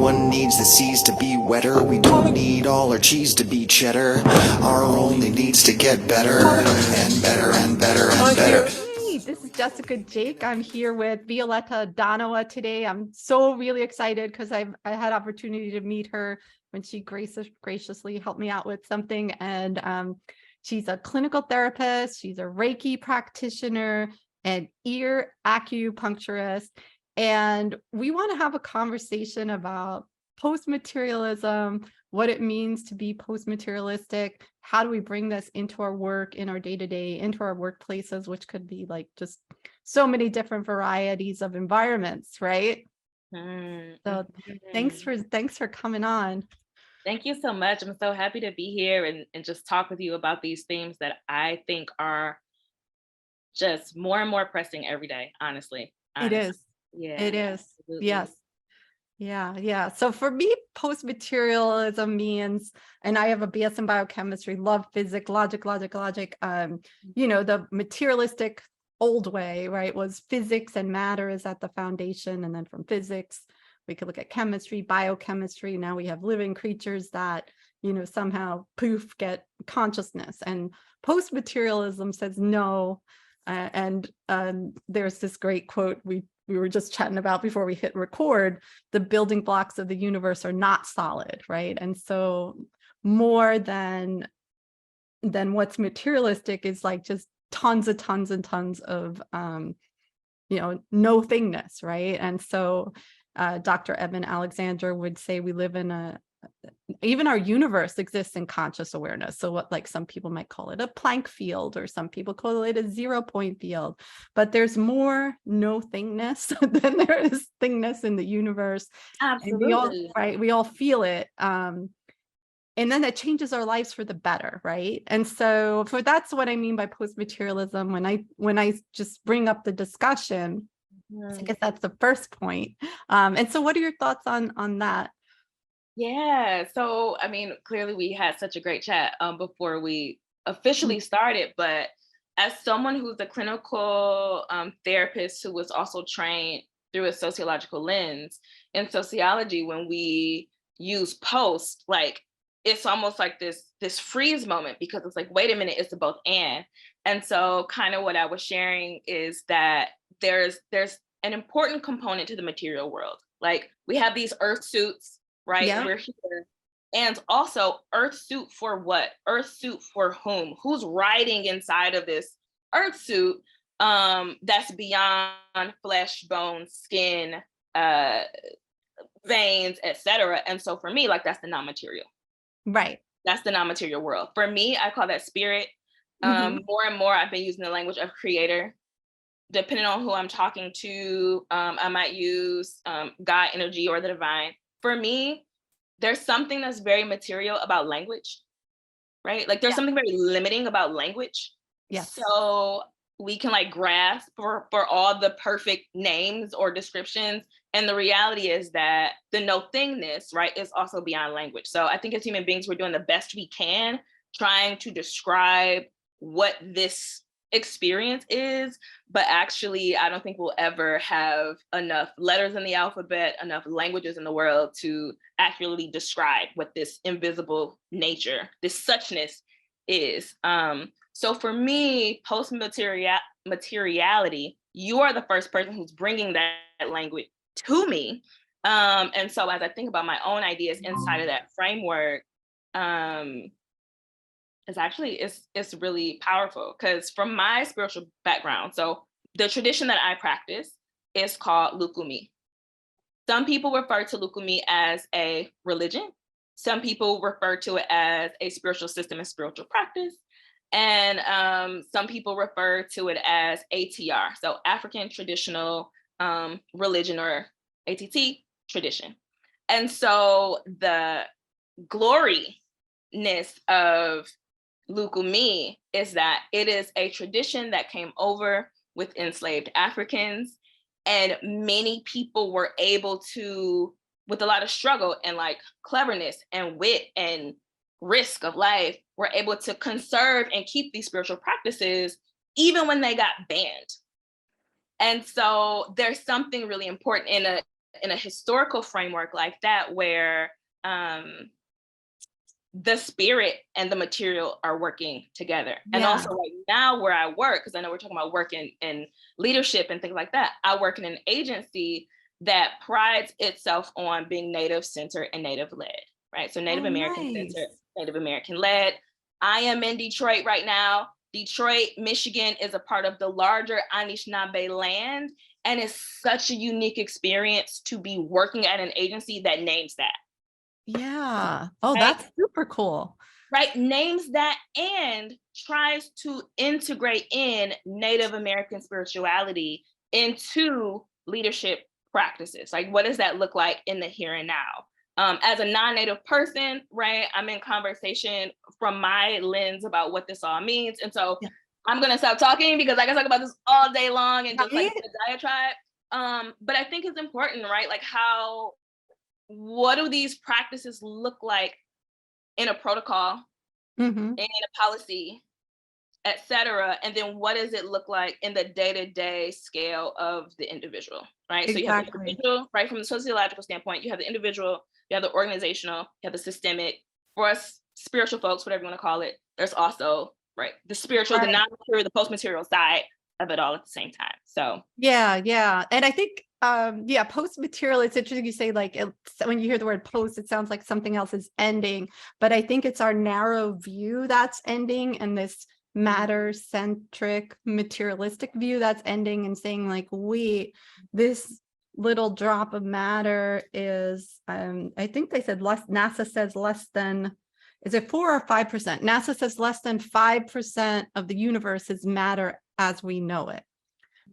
one needs the seas to be wetter. We don't need all our cheese to be cheddar. Our only needs to get better and better and better and better. Hey, this is Jessica Jake. I'm here with Violeta Donawa today. I'm so really excited because I had opportunity to meet her when she graciously helped me out with something. And she's a clinical therapist. She's a Reiki practitioner and ear acupuncturist. And we want to have a conversation about post-materialism, what it means to be post-materialistic. How do we bring this into our work, in our day-to-day, into our workplaces, which could be like just so many different varieties of environments, right? So thanks for coming on. Thank you so much. I'm so happy to be here and just talk with you about these themes that I think are just more and more pressing every day, honestly. It is. Yeah. It is. Absolutely. Yes. Yeah. So for me, post-materialism means, and I have a BS in biochemistry, love physics, logic. The materialistic old way, right, was physics and matter is at the foundation. And then from physics, we could look at chemistry, biochemistry. Now we have living creatures that, somehow poof, get consciousness. And post-materialism says no. And there's this great quote we were just chatting about before we hit record. The building blocks of the universe are not solid, right? And so more than what's materialistic is like just tons and tons of no thingness, right? And so Dr. Eben Alexander would say we live in even our universe exists in conscious awareness. So what, like, some people might call it a Planck field, or some people call it a 0-point field, but there's more no thingness than there is thingness in the universe. Absolutely. And we all feel it. And then that changes our lives for the better, right? And so that's what I mean by post-materialism. When I just bring up the discussion, I guess that's the first point. And so what are your thoughts on that? Yeah. So, I mean, clearly we had such a great chat before we officially started, but as someone who's a clinical therapist who was also trained through a sociological lens, in sociology, when we use post, like, it's almost like this freeze moment, because it's like, wait a minute, it's a both and. And so kind of what I was sharing is that there's an important component to the material world. Like, we have these earth suits, right? Yeah. We're here. And also, earth suit for what? Earth suit for whom? Who's riding inside of this earth suit that's beyond flesh, bone, skin, veins, etc. And so for me, like, that's the non-material. Right. That's the non-material world. For me, I call that spirit. More and more, I've been using the language of creator. Depending on who I'm talking to, I might use God, energy, or the divine. For me, there's something that's very material about language, right? Like, there's something very limiting about language. Yes. So we can like grasp for all the perfect names or descriptions. And the reality is that the no thingness, right, is also beyond language. So I think as human beings, we're doing the best we can trying to describe what this experience is, but actually I don't think we'll ever have enough letters in the alphabet, enough languages in the world to accurately describe what this invisible nature, this suchness is. So for me, post-materiality, you are the first person who's bringing that language to me. And so as I think about my own ideas inside of that framework, it's really powerful, because from my spiritual background, so the tradition that I practice is called Lukumi. Some people refer to Lukumi as a religion. Some people refer to it as a spiritual system and spiritual practice. And some people refer to it as ATR, so African Traditional Religion, or ATT tradition. And so the gloriness of Lukumi is that it is a tradition that came over with enslaved Africans, and many people were able to, with a lot of struggle and like cleverness and wit and risk of life, were able to conserve and keep these spiritual practices even when they got banned. And so there's something really important in a historical framework like that, where the spirit and the material are working together. And Yeah. also right now where I work, because I know we're talking about work in leadership and things like that, I work in an agency that prides itself on being Native centered and Native led, right? So Native Oh, American nice. centered, Native American led. I am in Detroit right now. Detroit, Michigan is a part of the larger Anishinaabe land, and it's such a unique experience to be working at an agency that names that. Yeah. Oh, Right? that's super cool. Right, names that and tries to integrate in Native American spirituality into leadership practices. Like, what does that look like in the here and now? As a non-Native person, right, I'm in conversation from my lens about what this all means. And so I'm gonna stop talking because I can talk about this all day long and just like Right? the diatribe. But I think it's important, right? Like, what do these practices look like in a protocol, Mm-hmm. in a policy, et cetera? And then what does it look like in the day-to-day scale of the individual, right? So you have the Exactly. individual, right? From the sociological standpoint, you have the individual, you have the organizational, you have the systemic. For us spiritual folks, whatever you want to call it, there's also, right, the spiritual, the Right. non-material, the post-material side of it all at the same time. So Yeah. And I think, post material, it's interesting you say, like, when you hear the word post, it sounds like something else is ending, but I think it's our narrow view that's ending, and this matter centric materialistic view that's ending, and saying like, this little drop of matter is, I think they said NASA says less than, is it 4 or 5%? NASA says less than 5% of the universe is matter as we know it.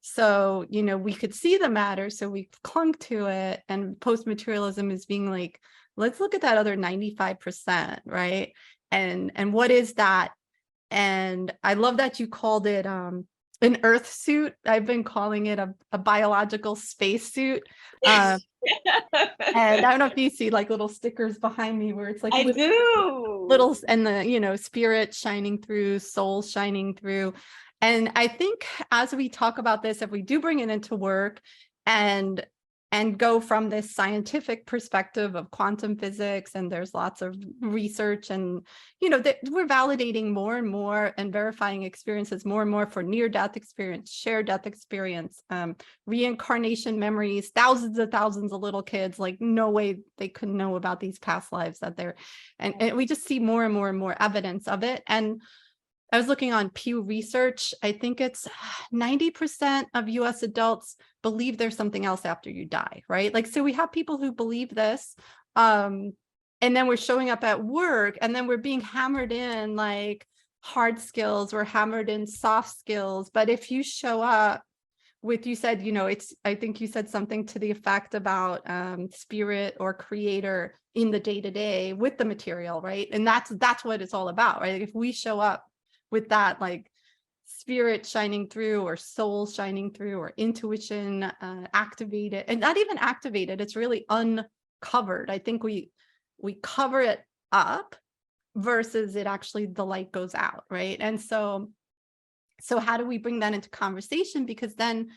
So, we could see the matter, so we clung to it. And post-materialism is being like, let's look at that other 95%, right? And what is that? And I love that you called it an earth suit. I've been calling it a biological space suit. And I don't know if you see like little stickers behind me where it's like I do. little, and the spirit shining through, soul shining through. And I think as we talk about this, if we do bring it into work and go from this scientific perspective of quantum physics, and there's lots of research, and that we're validating more and more and verifying experiences more and more for near-death experience, shared death experience, reincarnation memories, thousands of little kids, like no way they could know about these past lives that they're, and we just see more and more and more evidence of it. And I was looking on Pew Research. I think it's 90% of US adults believe there's something else after you die, right? Like, so we have people who believe this, and then we're showing up at work, and then we're being hammered in like hard skills, we're hammered in soft skills. But if you show up with, you said, I think you said something to the effect about spirit or creator in the day-to-day with the material, right? And that's what it's all about, right? Like, if we show up with that, like, spirit shining through, or soul shining through, or intuition activated, and not even activated, it's really uncovered. I think we cover it up versus it actually, the light goes out, right? And so how do we bring that into conversation? Because then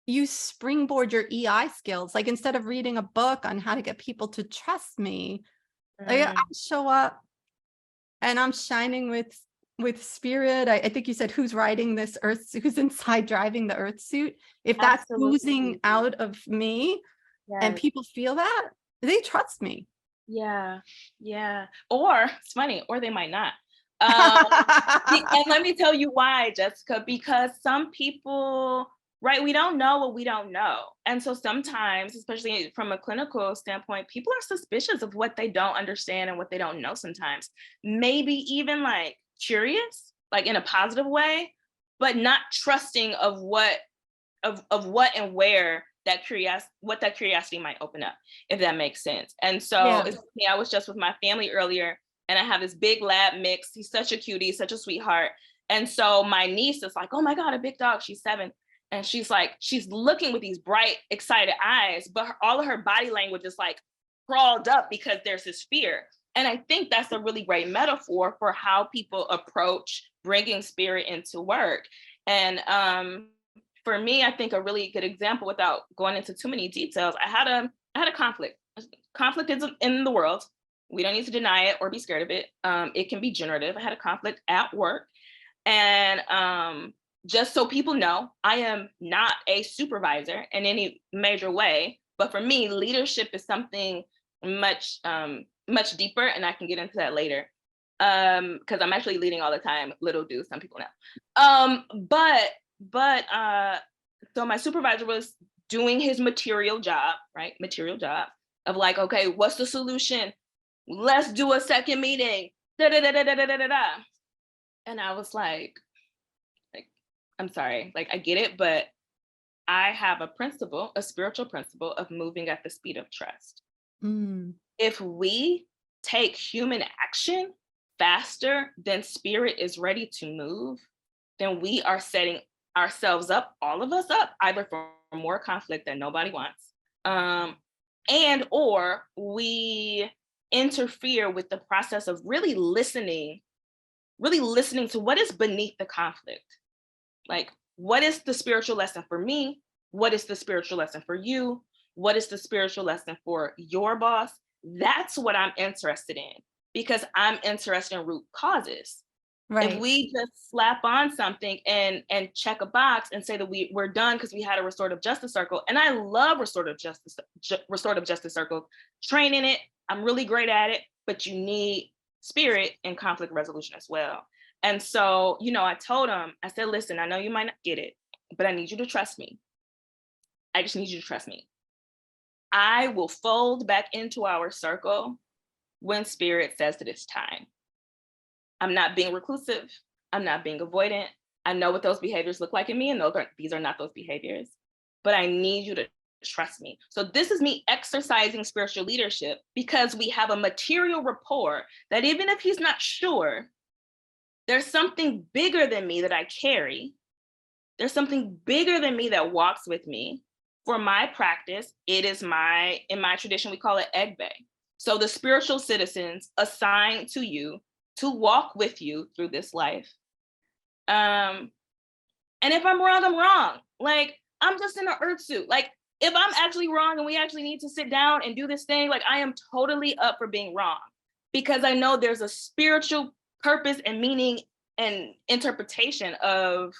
you springboard your EI skills. Like, instead of reading a book on how to get people to trust me, I show up and I'm shining with spirit. I think you said, who's riding this earth, who's inside driving the earth suit. If that's oozing out of me, and people feel that, they trust me. Yeah. Or it's funny, or they might not. And let me tell you why, Jessica, because some people, right, we don't know what we don't know. And so sometimes, especially from a clinical standpoint, people are suspicious of what they don't understand and what they don't know sometimes. Maybe even like curious, like in a positive way, but not trusting of what and where that curiosity might open up, if that makes sense. And so I was just with my family earlier, and I have this big lab mix. He's such a cutie, such a sweetheart. And so my niece is like, oh my God, a big dog. She's 7. And she's like, she's looking with these bright, excited eyes, but all of her body language is like crawled up because there's this fear. And I think that's a really great metaphor for how people approach bringing spirit into work. And for me, I think a really good example, without going into too many details, I had I had a conflict. Conflict is in the world. We don't need to deny it or be scared of it. It can be generative. I had a conflict at work. And just so people know, I am not a supervisor in any major way. But for me, leadership is something much, much deeper. And I can get into that later. Because I'm actually leading all the time. Little do some people know. So my supervisor was doing his material job, right? Material job of like, okay, what's the solution? Let's do a second meeting. Da, da, da, da, da, da, da, da. And I was like, I'm sorry, like I get it, but I have a principle, a spiritual principle of moving at the speed of trust. Mm. If we take human action faster than spirit is ready to move, then we are setting ourselves up, all of us up, either for more conflict that nobody wants, and or we interfere with the process of really listening to what is beneath the conflict. Like, what is the spiritual lesson for me? What is the spiritual lesson for you? What is the spiritual lesson for your boss? That's what I'm interested in, because I'm interested in root causes. Right. If we just slap on something and check a box and say that we're done because we had a restorative justice circle, and I love restorative justice circle, training it, I'm really great at it, but you need spirit and conflict resolution as well. And so, I told him, I said, listen, I know you might not get it, but I need you to trust me. I just need you to trust me. I will fold back into our circle when spirit says that it's time. I'm not being reclusive. I'm not being avoidant. I know what those behaviors look like in me, and these are not those behaviors. But I need you to trust me. So this is me exercising spiritual leadership, because we have a material rapport that even if he's not sure, there's something bigger than me that I carry. There's something bigger than me that walks with me. For my practice, it is in my tradition, we call it egg bay. So the spiritual citizens assigned to you to walk with you through this life. And if I'm wrong, I'm wrong. Like, I'm just in an earth suit. Like, if I'm actually wrong and we actually need to sit down and do this thing, like, I am totally up for being wrong, because I know there's a spiritual purpose and meaning and interpretation of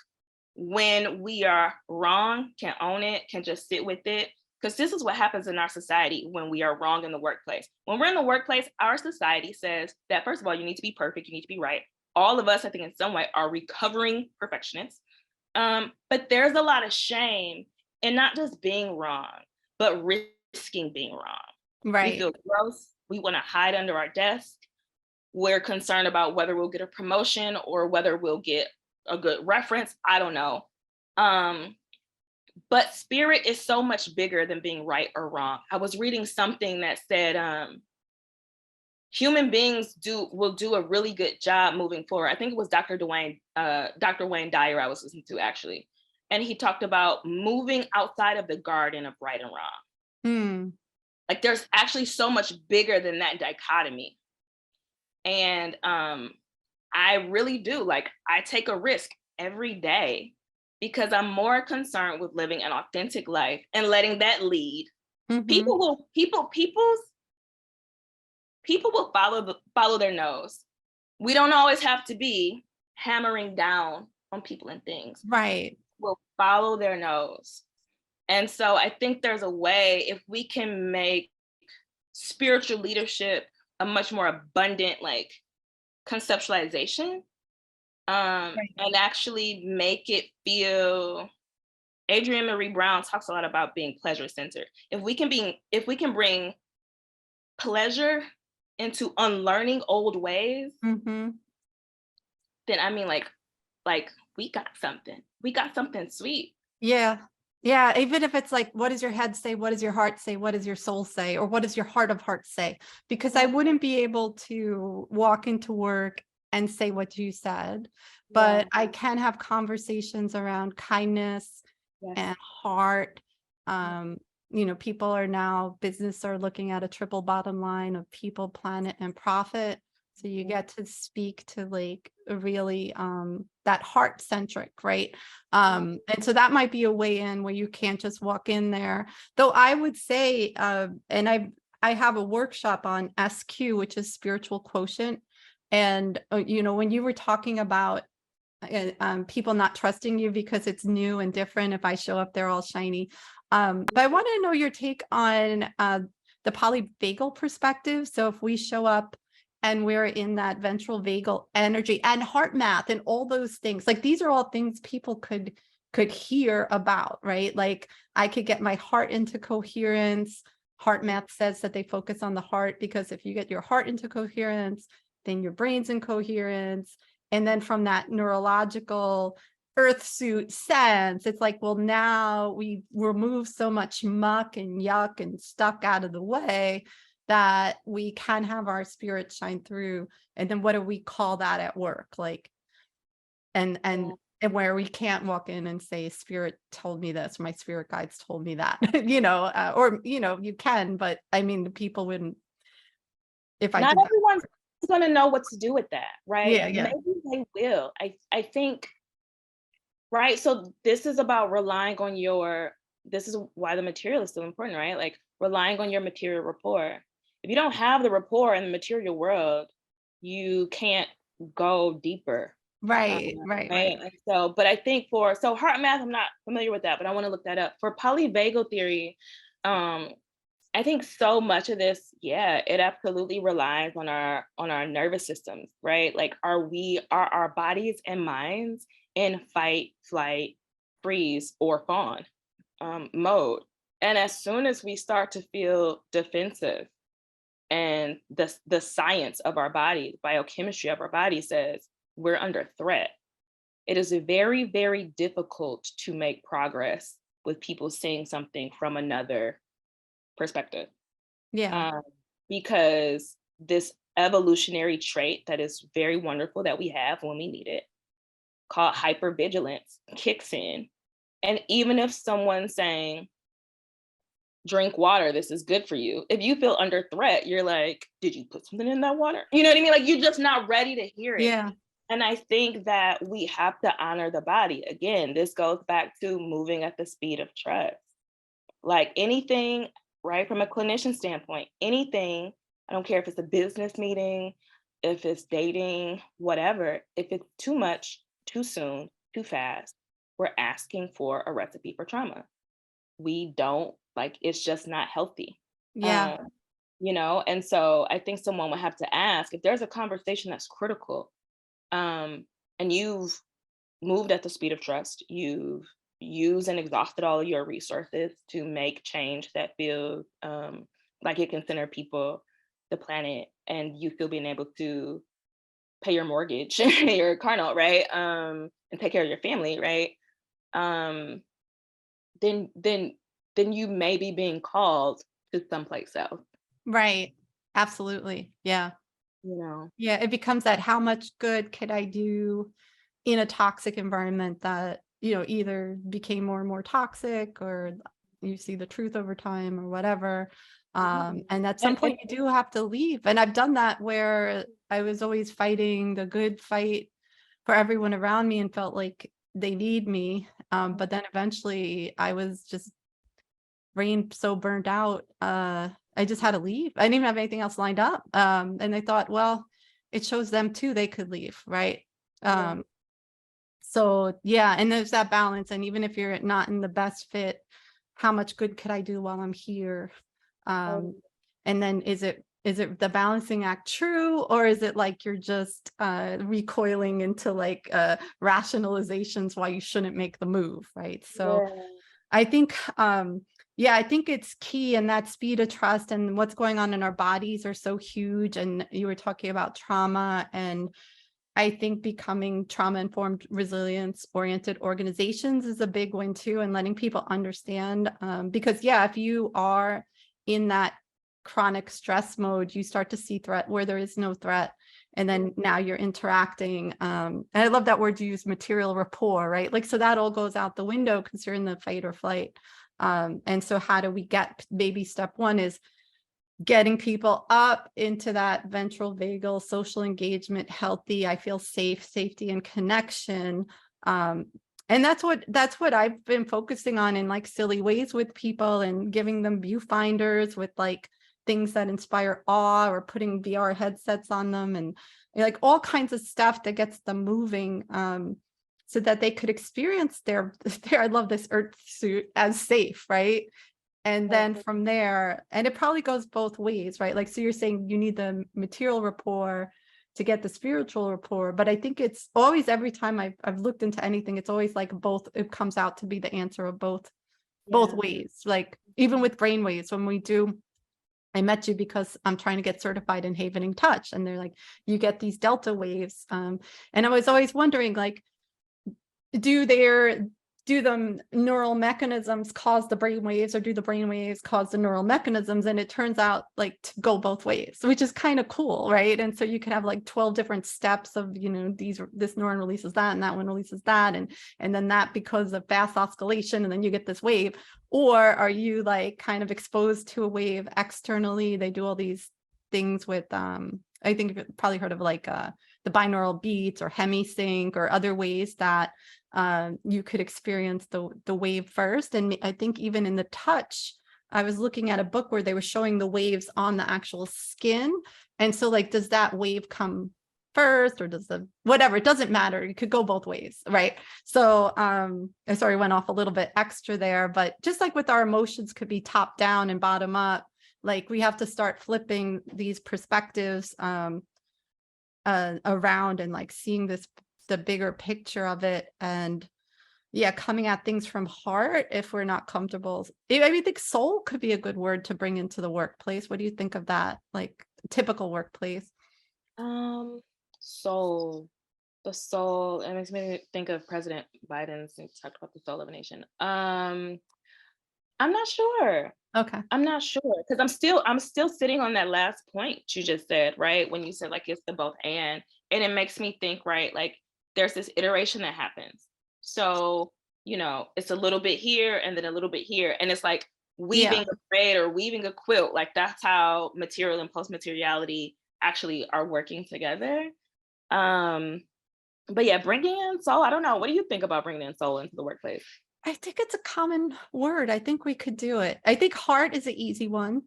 when we are wrong, can own it, can just sit with it. Because this is what happens in our society when we are wrong in the workplace. When we're in the workplace, our society says that, first of all, you need to be perfect, you need to be right. All of us, I think in some way, are recovering perfectionists. But there's a lot of shame in not just being wrong, but risking being wrong. Right. We feel gross. We want to hide under our desk. We're concerned about whether we'll get a promotion or whether we'll get a good reference. I don't know. But spirit is so much bigger than being right or wrong. I was reading something that said human beings will do a really good job moving forward. I think it was Dr. Wayne Dyer I was listening to, actually. And he talked about moving outside of the garden of right and wrong. Like, there's actually so much bigger than that dichotomy. And I really do. Like, I take a risk every day because I'm more concerned with living an authentic life and letting that lead. People will follow their nose. We don't always have to be hammering down on people and things. Right. Will follow their nose. And so I think there's a way, if we can make spiritual leadership a much more abundant, like, conceptualization, right, and actually make it feel. Adrienne Marie Brown talks a lot about being pleasure centered. If we can bring pleasure into unlearning old ways, then I mean, like we got something sweet. Yeah. Even if it's like, what does your head say? What does your heart say? What does your soul say? Or what does your heart of hearts say? Because I wouldn't be able to walk into work and say what you said, but I can have conversations around kindness and heart. People are now, business are looking at a triple bottom line of people, planet, and profit, So you get to speak to like a really that heart centric, right? And so that might be a way in where you can't just walk in there. Though I would say, and I have a workshop on SQ, which is spiritual quotient. And you know, when you were talking about people not trusting you because it's new and different, if I show up, they're all shiny. But I want to know your take on the polyvagal perspective. So if we show up and we're in that ventral vagal energy and heart math and all those things, like these are all things people could hear about, right? Like I could get my heart into coherence. Heart math says that they focus on the heart, because if you get your heart into coherence, then your brain's in coherence. And then from that neurological earth suit sense, it's like, well, now we remove so much muck and yuck and stuck out of the way that we can have our spirit shine through. And then what do we call that at work? Like, and where we can't walk in and say, spirit told me this, my spirit guides told me that, you know, or, you know, you can, but I mean, the people wouldn't, if I Not did everyone's going to know what to do with that, right? Yeah. Maybe they will. I think, right? So this is about relying on this is why the material is so important, right? Like relying on your material rapport. If you don't have the rapport in the material world, you can't go deeper. Right. And so, but I think so heart math, I'm not familiar with that, but I want to look that up. For polyvagal theory, I think so much of this, it absolutely relies on our nervous systems, right? Like are our bodies and minds in fight, flight, freeze, or fawn mode? And as soon as we start to feel defensive, and the science of our body, biochemistry of our body says we're under threat, it is very, very difficult to make progress with people seeing something from another perspective. Because this evolutionary trait that is very wonderful that we have when we need it, called hypervigilance, kicks in. And even if someone's saying, drink water, this is good for you, if you feel under threat, you're like, did you put something in that water? You know what I mean? Like you're just not ready to hear it. Yeah. And I think that we have to honor the body. Again, this goes back to moving at the speed of trust. Like anything, right, from a clinician standpoint, anything, I don't care if it's a business meeting, if it's dating, whatever, if it's too much, too soon, too fast, we're asking for a recipe for trauma. We don't, like, it's just not healthy. Yeah. You know, and so I think someone would have to ask if there's a conversation that's critical, and you've moved at the speed of trust, you've used and exhausted all of your resources to make change that feels like it can center people, the planet, and you still being able to pay your mortgage, your car note, right? And take care of your family, right? Then you may be being called to someplace else. Right. Absolutely. Yeah. You know. Yeah. It becomes that, how much good could I do in a toxic environment that, you know, either became more and more toxic, or you see the truth over time or whatever. And at some point you do have to leave. And I've done that where I was always fighting the good fight for everyone around me and felt like they need me. But then eventually I was just so burnt out. I just had to leave. I didn't even have anything else lined up. And I thought, well, it shows them too, they could leave. Right. So yeah, and there's that balance. And even if you're not in the best fit, how much good could I do while I'm here? And then is it the balancing act true, or is it like you're just recoiling into like rationalizations why you shouldn't make the move, right? So I think I think it's key, and that speed of trust and what's going on in our bodies are so huge. And you were talking about trauma, and I think becoming trauma-informed, resilience-oriented organizations is a big one too, and letting people understand. Because if you are in that chronic stress mode, you start to see threat where there is no threat. And then now you're interacting. And I love that word you use, material rapport, right? Like, so that all goes out the window because you're in the fight or flight. And so how do we get, baby step one is getting people up into that ventral vagal, social engagement, healthy, I feel safe, safety and connection. And that's what I've been focusing on in like silly ways with people, and giving them viewfinders with like things that inspire awe, or putting VR headsets on them, and like all kinds of stuff that gets them moving, so that they could experience their I love this earth suit as safe, right? And then from there, and it probably goes both ways, right? Like, so you're saying you need the material rapport to get the spiritual rapport, but I think it's always, every time I've looked into anything, it's always like both, it comes out to be the answer of both ways. Like even with brainwaves, when we do, I met you because I'm trying to get certified in Havening Touch, and they're like, you get these delta waves. And I was always wondering, like, do the neural mechanisms cause the brain waves, or do the brain waves cause the neural mechanisms? And it turns out like to go both ways, which is kind of cool, right? And so you can have like 12 different steps of, this neuron releases that, and that one releases that, and then that, because of fast oscillation, and then you get this wave. Or are you like kind of exposed to a wave externally? They do all these things with I think you've probably heard of like the binaural beats, or hemisync, or other ways that you could experience the wave first. And I think even in the touch, I was looking at a book where they were showing the waves on the actual skin. And so like, does that wave come first, or does whatever, it doesn't matter. It could go both ways, right? So I'm sorry, I went off a little bit extra there, but just like with our emotions, could be top down and bottom up. Like we have to start flipping these perspectives around, and like seeing the bigger picture of it, and coming at things from heart if we're not comfortable. I think soul could be a good word to bring into the workplace. What do you think of that? Like typical workplace? Soul, the soul. It makes me think of President Biden, since he talked about the soul of a nation. I'm not sure. Okay. I'm not sure, because I'm still sitting on that last point you just said, right? When you said like it's the both and it makes me think, right? Like there's this iteration that happens. So, it's a little bit here and then a little bit here. And it's like weaving a thread or weaving a quilt. Like that's how material and post-materiality actually are working together. But yeah, bringing in soul, I don't know. What do you think about bringing in soul into the workplace? I think it's a common word. I think we could do it. I think heart is an easy one.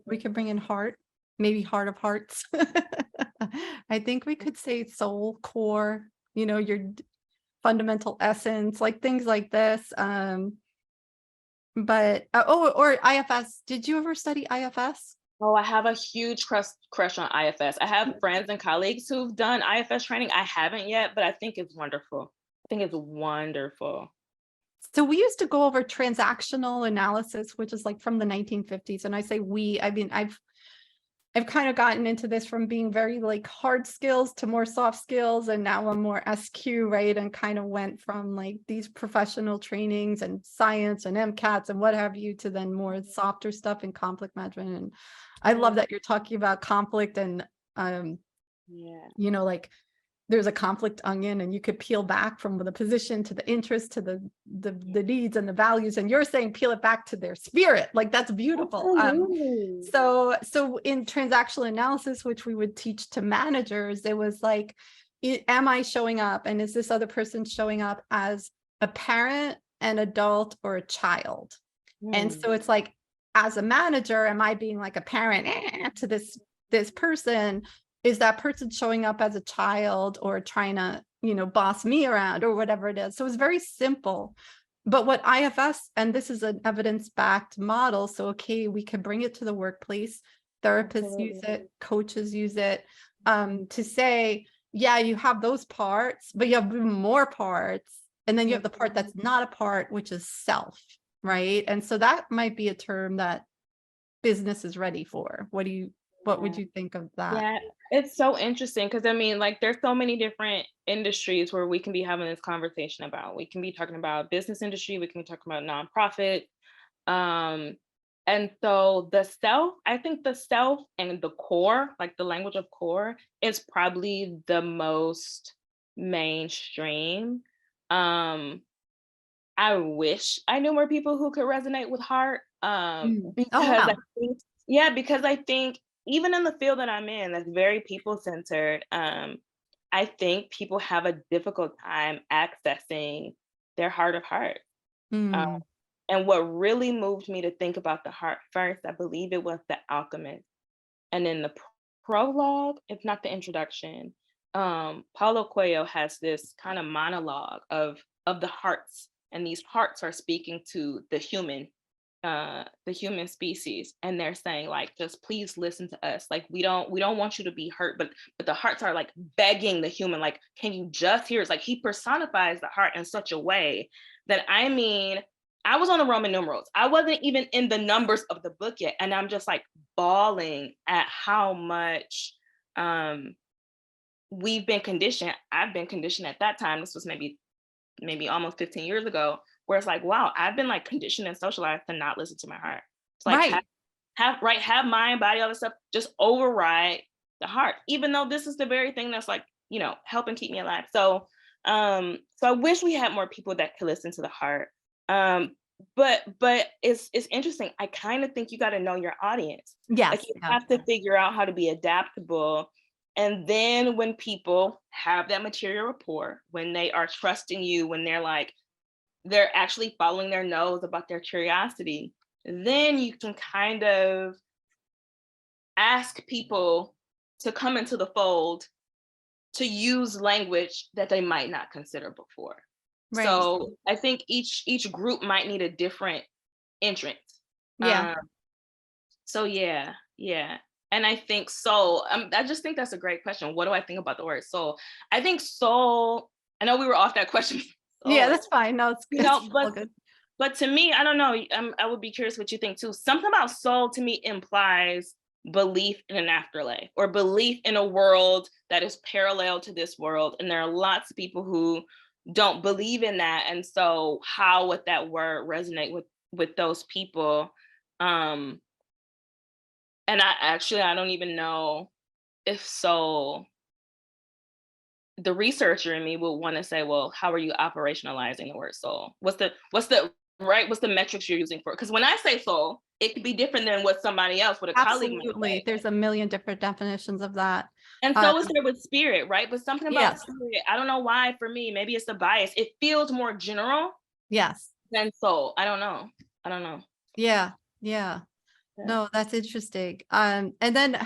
We could bring in heart, maybe heart of hearts. I think we could say soul, core, your fundamental essence, like things like this. But or IFS. Did you ever study IFS? Oh, I have a huge crush on IFS. I have friends and colleagues who've done IFS training. I haven't yet, but I think it's wonderful. I think it's wonderful. So we used to go over transactional analysis, which is like from the 1950s. And I say I mean, I've kind of gotten into this from being very like hard skills to more soft skills. And now I'm more SQ, right? And kind of went from like these professional trainings and science and MCATs and what have you, to then more softer stuff in conflict management. And I love that you're talking about conflict, and, like there's a conflict onion, and you could peel back from the position to the interest to the needs and the values, and you're saying peel it back to their spirit. Like that's beautiful. So in transactional analysis, which we would teach to managers, it was like, am I showing up, and is this other person showing up as a parent, an adult, or a child? And so it's like, as a manager, am I being like a parent to this person? Is that person showing up as a child, or trying to, boss me around, or whatever it is? So it's very simple. But what IFS, and this is an evidence-backed model, so okay, we can bring it to the workplace. Therapists use it, coaches use it, to say, yeah, you have those parts, but you have more parts. And then you have the part that's not a part, which is self, right? And so that might be a term that business is ready for. What would you think of that? Yeah, it's so interesting, because I mean, like, there's so many different industries where we can be having this conversation about. We can be talking about business industry, we can be talking about nonprofit. And so I think the self and the core, like the language of core, is probably the most mainstream. I wish I knew more people who could resonate with heart, because Oh, wow. I think Yeah, because I think even in the field that I'm in, that's very people-centered, I think people have a difficult time accessing their heart of hearts. Um, Mm, and what really moved me to think about the heart first, I believe it was The Alchemist. And in the prologue, if not the introduction, Paulo Coelho has this kind of monologue of the hearts, and these hearts are speaking to the human species, and they're saying like, just please listen to us, like we don't want you to be hurt, but the hearts are like begging the human, like, can you just hear us? Like, he personifies the heart in such a way that, I mean, I was on the Roman numerals, I wasn't even in the numbers of the book yet, and I'm just like bawling at how much we've been conditioned. I've been conditioned at that time, this was maybe almost 15 years ago, where it's like, wow, I've been like conditioned and socialized to not listen to my heart. It's like, right. have mind, body, all this stuff, just override the heart, even though this is the very thing that's like, helping keep me alive. So I wish we had more people that could listen to the heart. But it's interesting. I kind of think you got to know your audience. Like, Yes. you Yeah. have to figure out how to be adaptable. And then when people have that material rapport, when they are trusting you, when they're actually following their nose about their curiosity, then you can kind of ask people to come into the fold, to use language that they might not consider before. Right. So I think each group might need a different entrance. Yeah. Um, so yeah. And I think soul, I just think that's a great question. What do I think about the word soul? I think soul, I know we were off that question. Yeah, Soul, that's fine. No, it's all but good. to me, I don't know. I would be curious what you think too. Something about soul to me implies belief in an afterlife, or belief in a world that is parallel to this world. And there are lots of people who don't believe in that. And so how would that word resonate with those people? Um, and I don't even know if soul, the researcher in me would want to say, well, how are you operationalizing the word soul? What's the metrics you're using for it? Because when I say soul, it could be different than what somebody else, what a colleague might Absolutely. say. There's a million different definitions of that. And Uh, so is there with spirit, right? But something about yes. spirit, I don't know why, for me, maybe it's the bias. It feels more general Yes. than soul. I don't know. I don't know. Yeah. Yeah. Yeah. No, that's interesting. And then,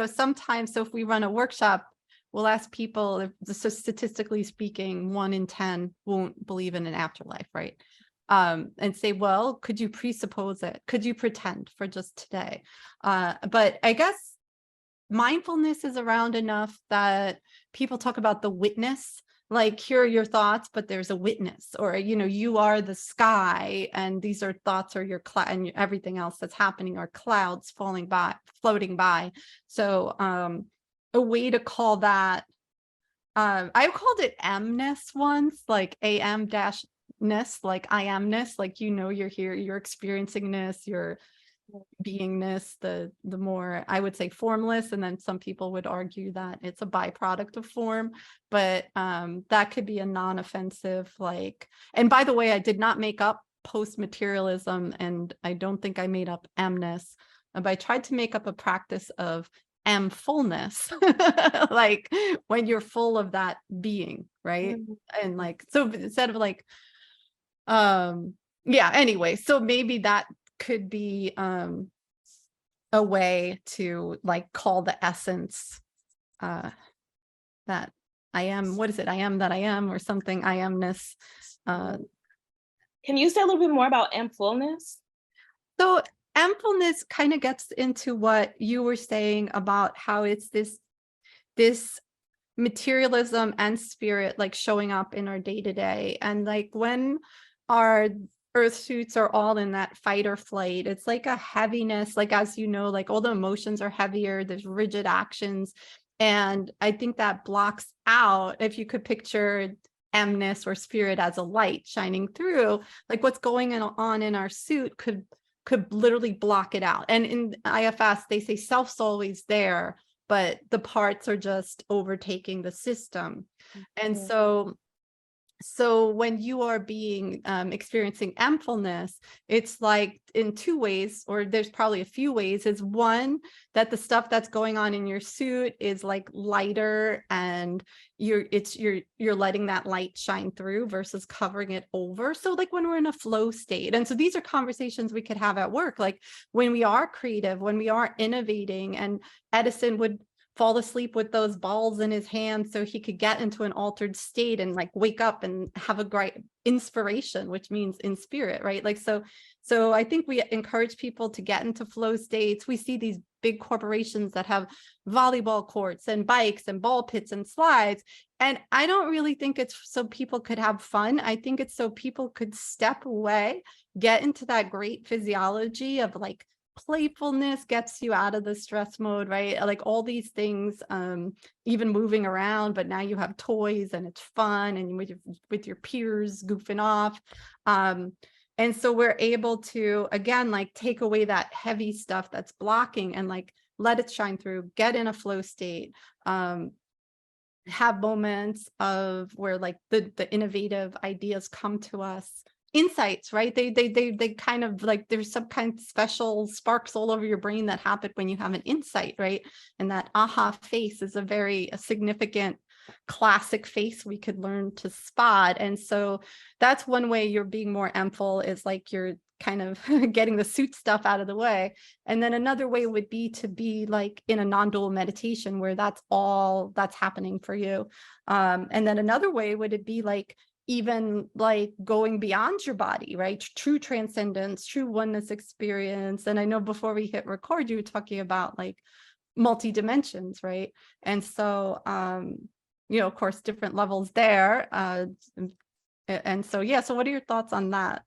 sometimes, so if we run a workshop, we'll ask people, so statistically speaking, 1 in 10 won't believe in an afterlife, right? And say, well, could you presuppose it? Could you pretend for just today? But I guess mindfulness is around enough that people talk about the witness, like, here are your thoughts, but there's a witness, or you are the sky, and these are thoughts, or your cloud, and everything else that's happening are clouds floating by. So a way to call that, I've called it amness once, like am dash ness, like I amness, like, you're here, you're experiencing this, you're beingness, the more, I would say, formless, and then some people would argue that it's a byproduct of form, but that could be a non-offensive, like, and by the way, I did not make up post-materialism, and I don't think I made up amness, but I tried to make up a practice of am fullness, like when you're full of that being, right? And like, so instead of like, yeah, anyway, so maybe that could be a way to like call the essence, that I am, what is it? I am that I am, or something, I amness. Can you say a little bit more about fullness? So ampleness kind of gets into what you were saying about how it's this materialism and spirit like showing up in our day-to-day, and like when our earth suits are all in that fight or flight, it's like a heaviness, like, as like all the emotions are heavier, there's rigid actions, and I think that blocks out, if you could picture emness or spirit as a light shining through, like what's going on in our suit could literally block it out. And in IFS they say self's always there, but the parts are just overtaking the system. And so So when you are being experiencing emptiness, it's like in two ways, or there's probably a few ways. Is one, that the stuff that's going on in your suit is like lighter, and you're letting that light shine through versus covering it over. So like when we're in a flow state, and so these are conversations we could have at work, like when we are creative, when we are innovating. And Edison would fall asleep with those balls in his hands so he could get into an altered state and like wake up and have a great inspiration, which means in spirit, right? Like, so I think we encourage people to get into flow states. We see these big corporations that have volleyball courts and bikes and ball pits and slides. And I don't really think it's so people could have fun. I think it's so people could step away, get into that great physiology of like playfulness, gets you out of the stress mode, right? Like all these things, even moving around, but now you have toys and it's fun, and with your peers goofing off. And so we're able to, again, like take away that heavy stuff that's blocking and like let it shine through, get in a flow state, have moments of where like the innovative ideas come to us, insights, right? They kind of like, there's some kind of special sparks all over your brain that happen when you have an insight, right? And that aha face is a significant classic face we could learn to spot. And so that's one way you're being more empful, is like you're kind of getting the suit stuff out of the way. And then another way would be to be like in a non-dual meditation where that's all that's happening for you. And then another way would it be like even like going beyond your body, right? True transcendence, true oneness experience. And I know before we hit record, you were talking about like multi-dimensions, right? And so, of course, different levels there. And so, yeah, so what are your thoughts on that?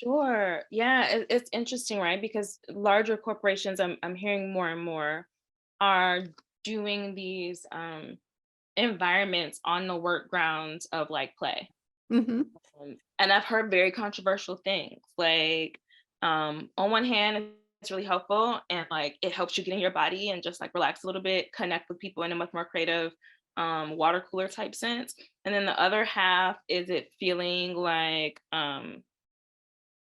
Sure. Yeah, it's interesting, right? Because larger corporations, I'm hearing more and more, are doing these environments on the work grounds of like play. Mm-hmm. And I've heard very controversial things. Like, on one hand, it's really helpful and like it helps you get in your body and just like relax a little bit, connect with people in a much more creative, water cooler type sense. And then the other half is it feeling like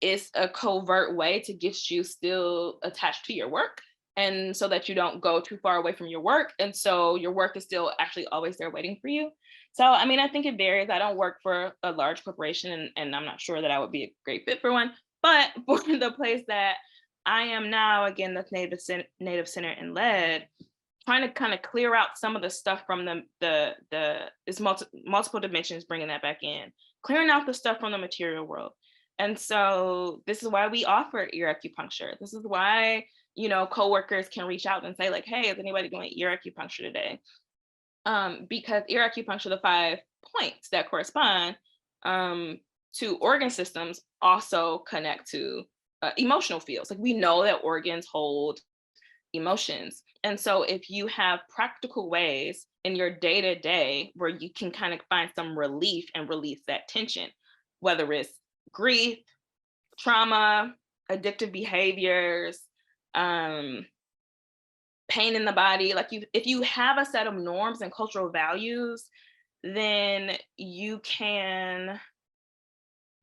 it's a covert way to get you still attached to your work, and so that you don't go too far away from your work, and so your work is still actually always there waiting for you. So I mean, I think it varies. I don't work for a large corporation, and I'm not sure that I would be a great fit for one, but for the place that I am now, again, that's native centered and led, trying to kind of clear out some of the stuff from it's multiple dimensions, bringing that back in, clearing out the stuff from the material world. And so this is why we offer ear acupuncture. This is why, coworkers can reach out and say like, hey, is anybody doing ear acupuncture today? Because ear acupuncture, the 5 points that correspond to organ systems, also connect to emotional fields. Like we know that organs hold emotions. And so if you have practical ways in your day-to-day where you can kind of find some relief and release that tension, whether it's grief, trauma, addictive behaviors, pain in the body, like if you have a set of norms and cultural values, then you can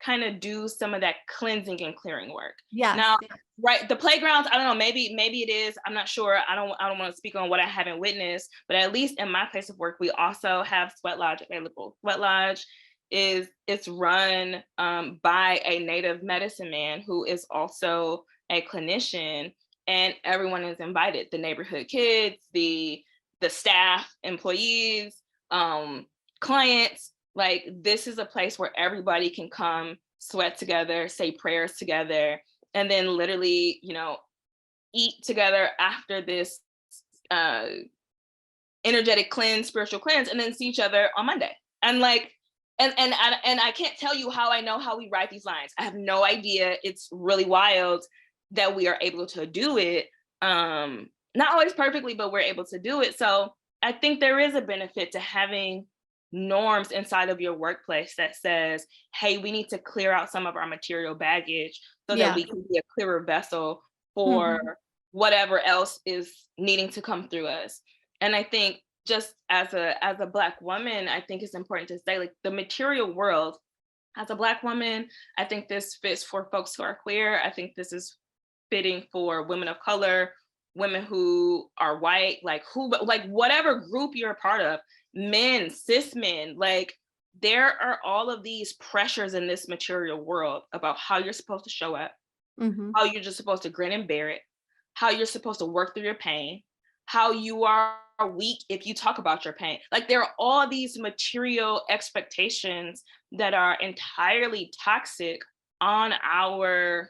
kind of do some of that cleansing and clearing work. Yes. Now, right, the playgrounds, I don't know, maybe it is, I'm not sure. I don't want to speak on what I haven't witnessed, but at least in my place of work, we also have Sweat Lodge available. Sweat Lodge it's run by a native medicine man who is also a clinician, and everyone is invited. The neighborhood kids, the staff, employees, clients. Like this is a place where everybody can come, sweat together, say prayers together, and then literally, eat together after this energetic cleanse, spiritual cleanse, and then see each other on Monday. And like, and I can't tell you how I know how we write these lines. I have no idea. It's really wild that we are able to do it. Not always perfectly, but we're able to do it. So I think there is a benefit to having norms inside of your workplace that says, hey, we need to clear out some of our material baggage so that we can be a clearer vessel for whatever else is needing to come through us. And I think just as a Black woman, I think it's important to say, like, the material world, as a Black woman, I think this fits for folks who are queer. I think this is fitting for women of color, women who are white, like whatever group you're a part of, men, cis men, like there are all of these pressures in this material world about how you're supposed to show up, Mm-hmm. how you're just supposed to grin and bear it, how you're supposed to work through your pain, how you are weak if you talk about your pain. Like there are all these material expectations that are entirely toxic on our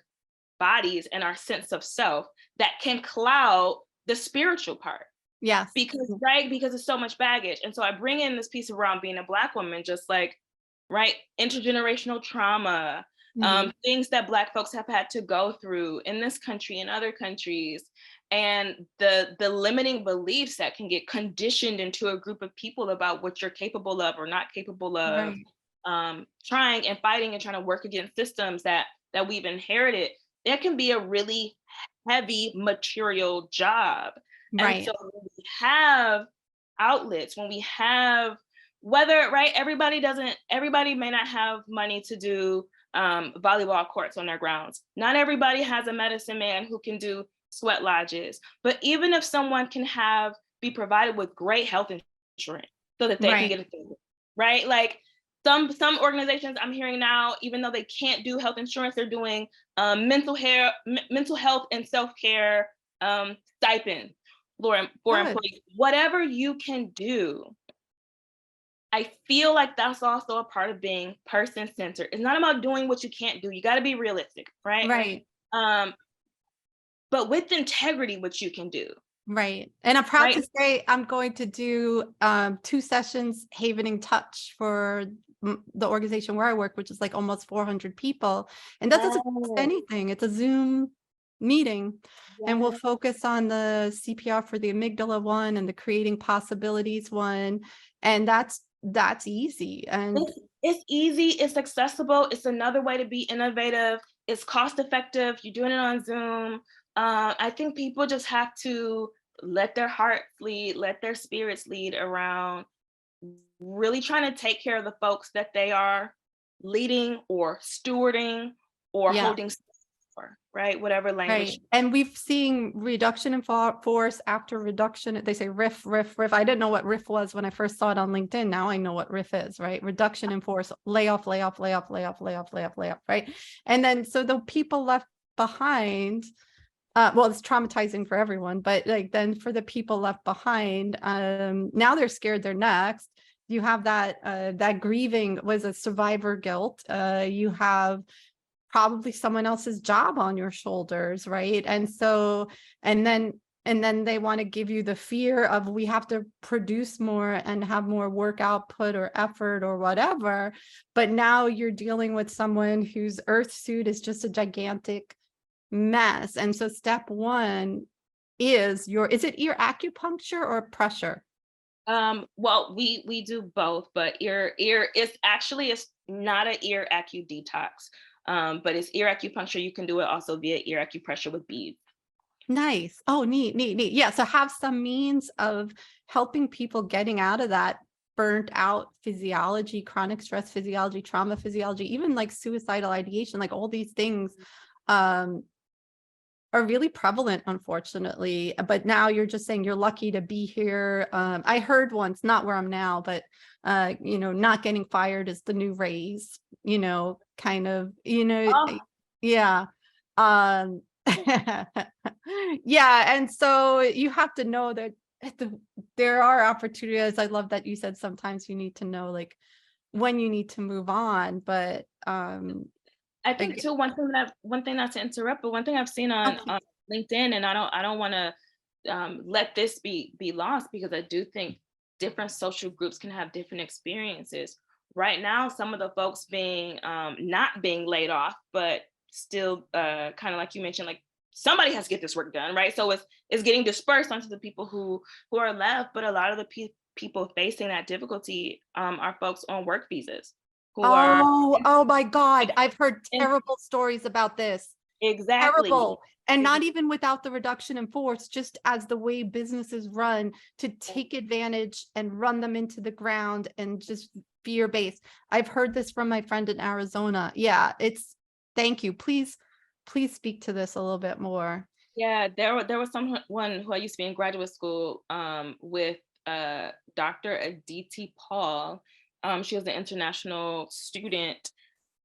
bodies and our sense of self that can cloud the spiritual part. Yes. Because because it's so much baggage. And so I bring in this piece around being a Black woman, just like, right, intergenerational trauma, Mm-hmm. things that Black folks have had to go through in this country and other countries, and the limiting beliefs that can get conditioned into a group of people about what you're capable of or not capable of, Right. trying and fighting and trying to work against systems that we've inherited. That can be a really heavy material job. And Right. so when we have outlets, when we have, whether, right, everybody may not have money to do volleyball courts on their grounds. Not everybody has a medicine man who can do sweat lodges. But even if someone can be provided with great health insurance so that they can Right. get it through, right? Like some organizations I'm hearing now, even though they can't do health insurance, they're doing mental health and self-care stipend for Good. employees. Whatever you can do, I feel like that's also a part of being person-centered. It's not about doing what you can't do. You got to be realistic, right? Right. But with integrity, what you can do, Right. And I'm proud right? to say I'm going to do 2 sessions Havening Touch for the organization where I work, which is like almost 400 people. And that doesn't cost Yes, anything. It's a Zoom meeting. And we'll yes. focus on the CPR for the amygdala one and the creating possibilities one. And that's easy. And It's easy, it's accessible, it's another way to be innovative, it's cost effective, you're doing it on Zoom. I think people just have to let their hearts lead, let their spirits lead around really trying to take care of the folks that they are leading or stewarding or yeah. holding space for, right? Whatever language. Right. And we've seen reduction in force after reduction. They say riff. I didn't know what riff was when I first saw it on LinkedIn. Now I know what riff is, right? Reduction in force, layoff, right? And then so the people left behind, well, it's traumatizing for everyone, but like then for the people left behind, now they're scared they're next. You have that grieving was a survivor guilt. You have probably someone else's job on your shoulders, right? And so, and then they want to give you the fear of we have to produce more and have more work output or effort or whatever. But now you're dealing with someone whose earth suit is just a gigantic mess. And so step one is is it ear acupuncture or pressure? Well, we do both, but ear it's not an ear acu detox. But it's ear acupuncture. You can do it also via ear acupressure with beads. Nice. Oh, neat. Yeah. So have some means of helping people getting out of that burnt out physiology, chronic stress physiology, trauma physiology, even like suicidal ideation, like all these things are really prevalent, unfortunately. But now you're just saying you're lucky to be here. I heard once, not where I'm now, but not getting fired is the new raise, kind of, Oh, yeah. Um, yeah. And so you have to know that there are opportunities. I love that you said sometimes you need to know like when you need to move on, but I think too, one thing not to interrupt, but one thing I've seen on okay. LinkedIn, and I don't want to let this be lost, because I do think different social groups can have different experiences. Right now, some of the folks being not being laid off, but still kind of like you mentioned, like somebody has to get this work done, right? So it's getting dispersed onto the people who are left, but a lot of the people facing that difficulty are folks on work visas who are Oh my God. I've heard in terrible stories about this. Exactly. terrible. And not even without the reduction in force, just as the way businesses run, to take advantage and run them into the ground and just fear-based. I've heard this from my friend in Arizona. Yeah, thank you. Please speak to this a little bit more. Yeah, there was someone who I used to be in graduate school with Dr. Aditi Paul. She was an international student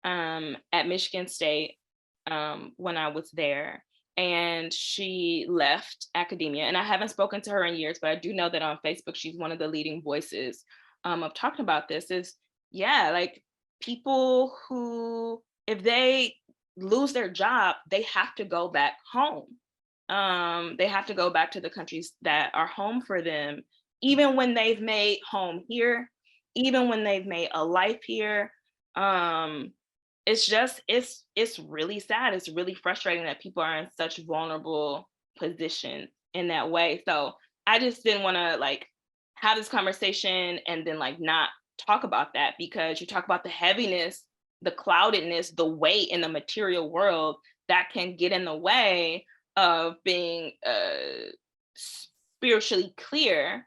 at Michigan State when I was there. And she left academia. And I haven't spoken to her in years, but I do know that on Facebook, she's one of the leading voices of talking about this. Yeah, like people who, if they lose their job, they have to go back home. They have to go back to the countries that are home for them, even when they've made home here, even when they've made a life here. It's really sad. It's really frustrating that people are in such vulnerable positions in that way. So I just didn't want to like have this conversation and then like not talk about that, because you talk about the heaviness, the cloudedness, the weight in the material world that can get in the way of being spiritually clear.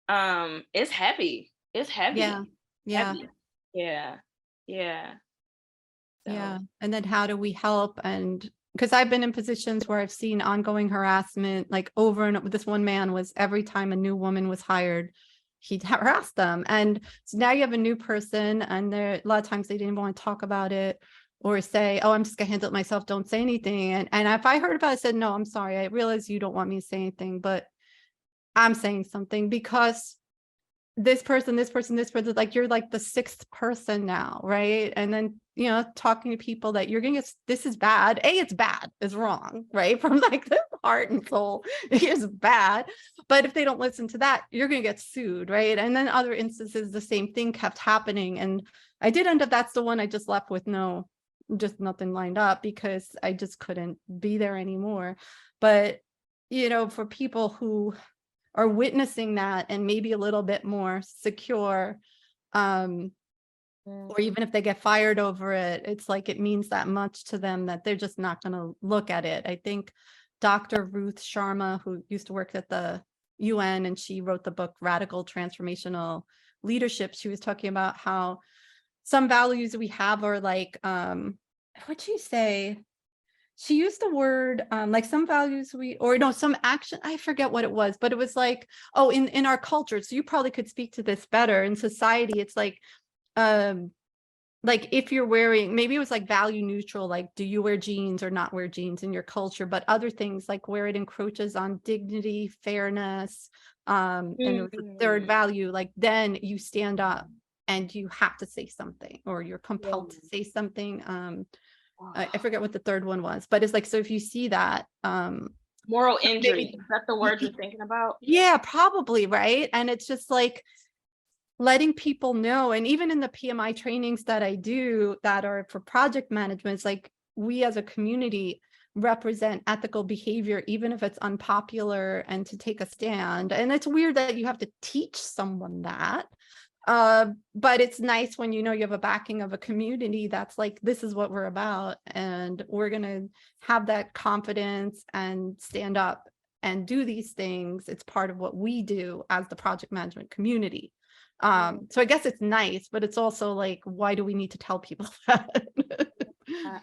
It's heavy. It's heavy. Yeah. Yeah. Heavy. Yeah. Yeah. So. Yeah. And then how do we help? And because I've been in positions where I've seen ongoing harassment, like over and over. This one man was, every time a new woman was hired, he'd harass them. And so now you have a new person, and a lot of times they didn't want to talk about it or say, oh, I'm just gonna handle it myself, don't say anything. And if I heard about it, I said, no, I'm sorry, I realize you don't want me to say anything, but I'm saying something because this person, like you're like the sixth person now, right? And then, talking to people that you're gonna get, this is bad. It's bad, it's wrong, right? From like the heart and soul, it is bad. But if they don't listen to that, you're gonna get sued, right? And then other instances, the same thing kept happening. And I did end up, that's the one I just left with just nothing lined up, because I just couldn't be there anymore. But, for people who are witnessing that and maybe a little bit more secure, or even if they get fired over it, it's like it means that much to them that they're just not going to look at it. I think Dr. Ruth Sharma, who used to work at the UN, and she wrote the book Radical Transformational Leadership, she was talking about how some values we have are like, what'd she say? She used the word like some values some action. I forget what it was, but it was like, oh, in our culture. So you probably could speak to this better. In society, it's like if you're wearing, maybe it was like value neutral, like do you wear jeans or not wear jeans in your culture, but other things like where it encroaches on dignity, fairness, and it was the third value, like then you stand up and you have to say something, or you're compelled to say something. I forget what the third one was, but it's like, so if you see that moral injury, is that the word you're thinking about? Yeah, probably, right? And it's just like letting people know. And even in the PMI trainings that I do that are for project management, it's like we as a community represent ethical behavior, even if it's unpopular, and to take a stand. And it's weird that you have to teach someone that. But it's nice when you have a backing of a community that's like, this is what we're about, and we're going to have that confidence and stand up and do these things. It's part of what we do as the project management community. So I guess it's nice, but it's also like, why do we need to tell people that?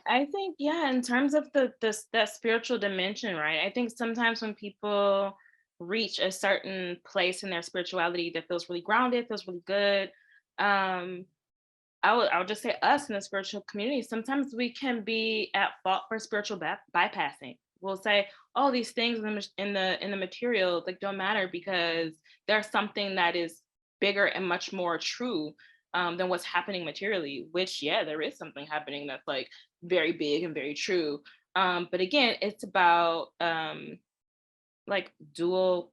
I think, yeah, in terms of that spiritual dimension, right? I think sometimes when people reach a certain place in their spirituality that feels really grounded, feels really good, I would just say us in the spiritual community, sometimes we can be at fault for spiritual bypassing. We'll say, oh, these things in the material like don't matter because there's something that is bigger and much more true than what's happening materially, which, yeah, there is something happening that's like very big and very true. But again, it's about like dual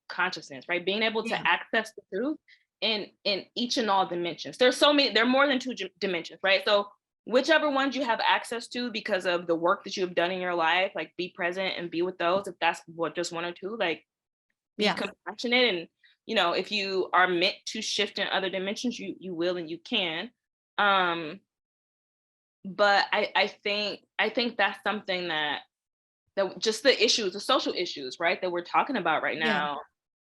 consciousness, right? Being able to access the truth in each and all dimensions. There are more than two dimensions, right? So whichever ones you have access to because of the work that you've done in your life, like be present and be with those. If that's just one or two, like be compassionate. And if you are meant to shift in other dimensions, you will and you can. but I think that's something that just the social issues, right, that we're talking about right Yeah.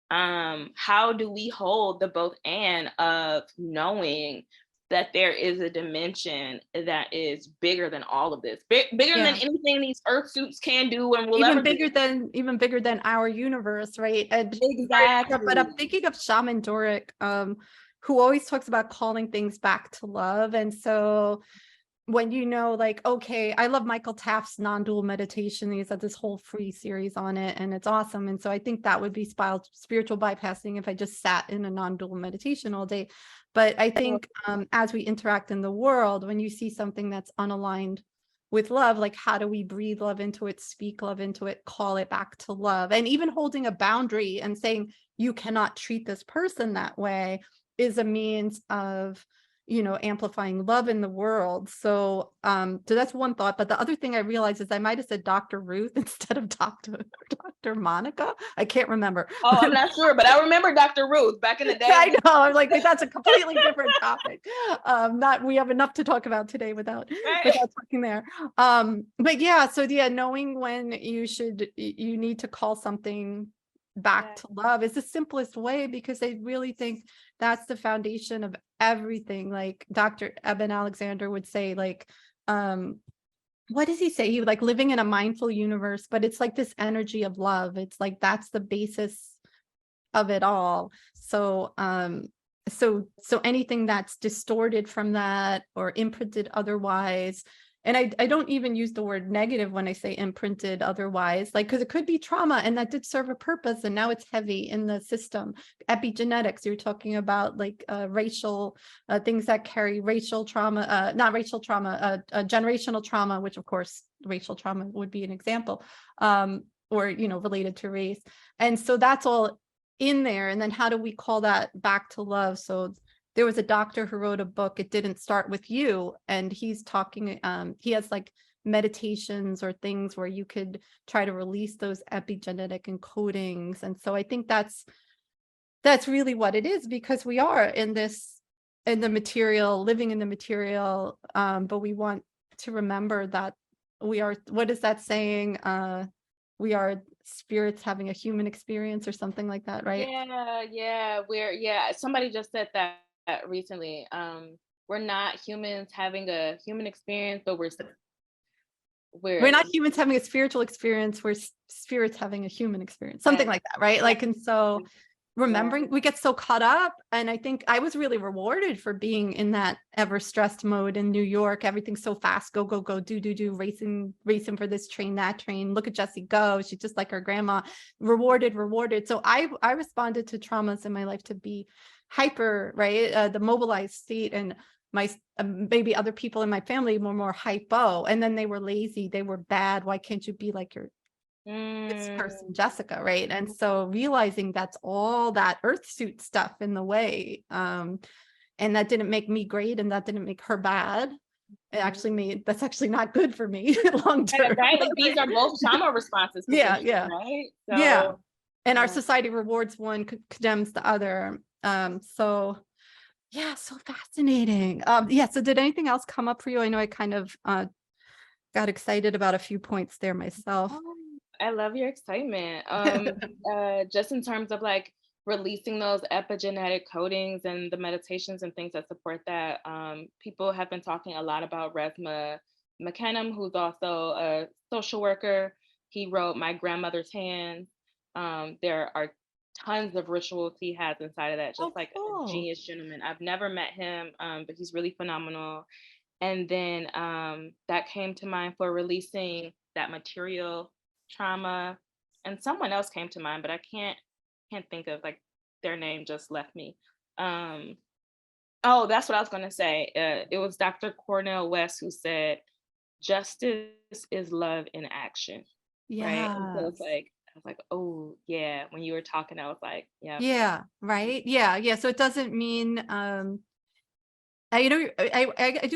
now. How do we hold the both and of knowing that there is a dimension that is bigger than all of this, bigger than Yeah. anything these earth suits can do and will ever do. Even bigger than our universe, right? And Exactly. but I'm thinking of Shaman Doric, who always talks about calling things back to love. And so when like, okay, I love Michael Taft's non-dual meditation. He's had this whole free series on it, and it's awesome. And so I think that would be spiritual bypassing if I just sat in a non-dual meditation all day. But I think as we interact in the world, when you see something that's unaligned with love, like how do we breathe love into it, speak love into it, call it back to love? And even holding a boundary and saying you cannot treat this person that way is a means of amplifying love in the world. So that's one thought. But the other thing I realized is I might have said Dr. Ruth instead of Dr. Monica. I can't remember. Oh, I'm not sure, but I remember Dr. Ruth back in the day. I know. I'm like, that's a completely different topic. We have enough to talk about today without talking there. But yeah, so yeah, knowing when you need to call something back to love is the simplest way, because I really think that's the foundation of everything. Like Dr. Eben Alexander would say, like, what does he say? He would like living in a mindful universe, but it's like this energy of love. It's like that's the basis of it all. So so anything that's distorted from that or imprinted otherwise, and I don't even use the word negative when I say imprinted otherwise, like, because it could be trauma and that did serve a purpose and now it's heavy in the system. Epigenetics, you're talking about like racial things that carry racial trauma, not racial trauma, generational trauma, which of course racial trauma would be an example, or related to race. And so that's all in there. And then how do we call that back to love? So there was a doctor who wrote a book, It Didn't Start With You, and he's talking, he has like meditations or things where you could try to release those epigenetic encodings. And so I think that's really what it is, because we are in the material, living in the material, but we want to remember that we are, what is that saying? We are spirits having a human experience or something like that, right? Somebody just said that recently. We're not humans having a human experience, but We're not humans having a spiritual experience, we're spirits having a human experience, something like that, right? Like, and so remembering, we get so caught up. And I think I was really rewarded for being in that ever stressed mode in New York. Everything's so fast, go, go, go, do, racing for this train, that train. Look at Jessie go. She's just like her grandma. Rewarded. So I responded to traumas in my life to be hyper, right? The mobilized state, and my maybe other people in my family were more hypo, and then they were lazy, they were bad. Why can't you be like this person, Jessica, right? And so realizing that's all that earth suit stuff in the way, and that didn't make me great, and that didn't make her bad. It actually that's actually not good for me long term. Right, like these are both trauma responses. Yeah. Right. So, yeah. And our society rewards one, condemns the other. So yeah, so fascinating. So did anything else come up for you? I know I kind of got excited about a few points there myself. I love your excitement. Just in terms of like releasing those epigenetic codings and the meditations and things that support that. People have been talking a lot about Resma McKenna, who's also a social worker. He wrote My Grandmother's Hands. There are tons of rituals he has inside of that, just like a genius gentleman. I've never met him, but he's really phenomenal. And then that came to mind for releasing that material trauma, and someone else came to mind, but I can't think of, like, their name just left me. Oh, that's what I was going to say. It was Dr. Cornel West who said, justice is love in action. Right. And so it's like, I was like, oh yeah, when you were talking, I was like, yeah, right, yeah. So it doesn't mean I do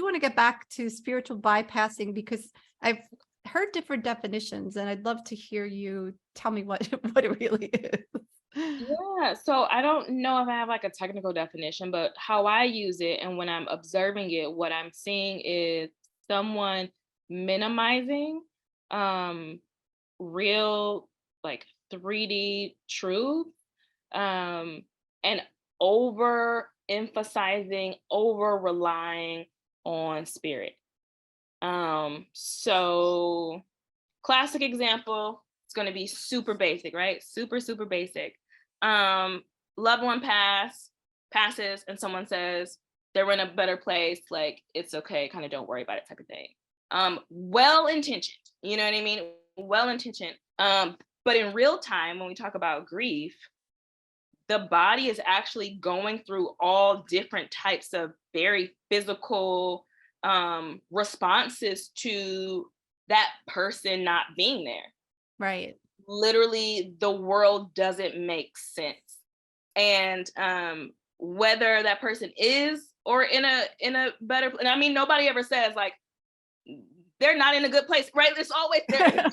want to get back to spiritual bypassing, because I've heard different definitions, and I'd love to hear you tell me what it really is. Yeah, so I don't know if I have like a technical definition, but how I use it and when I'm observing it, what I'm seeing is someone minimizing real like 3D truth, and over emphasizing, over relying on spirit. So classic example, it's going to be super basic, right? Super basic. Loved one passes and someone says they're in a better place, like it's okay, kind of don't worry about it type of thing. Well intentioned, you know what I mean? Well intentioned. But in real time, when we talk about grief, the body is actually going through all different types of very physical responses to that person not being there. Right. Literally, the world doesn't make sense. And whether that person is or in a better, and I mean, nobody ever says like they're not in a good place, right? It's always there.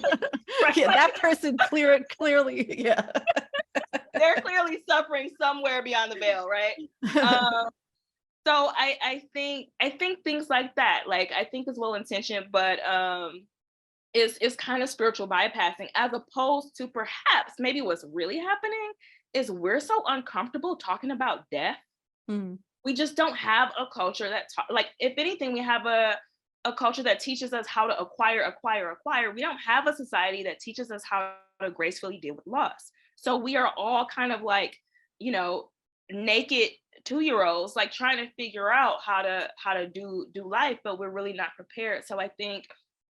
Right? Yeah, that person clearly, yeah. They're clearly suffering somewhere beyond the veil, right? So I think things like that, like I think is well intentioned, but is kind of spiritual bypassing, as opposed to perhaps maybe what's really happening is we're so uncomfortable talking about death. Mm. We just don't have a culture that like, if anything, we have a culture that teaches us how to acquire. We don't have a society that teaches us how to gracefully deal with loss. So we are all kind of like, you know, naked 2-year-olds, like trying to figure out how to do life, but we're really not prepared. So I think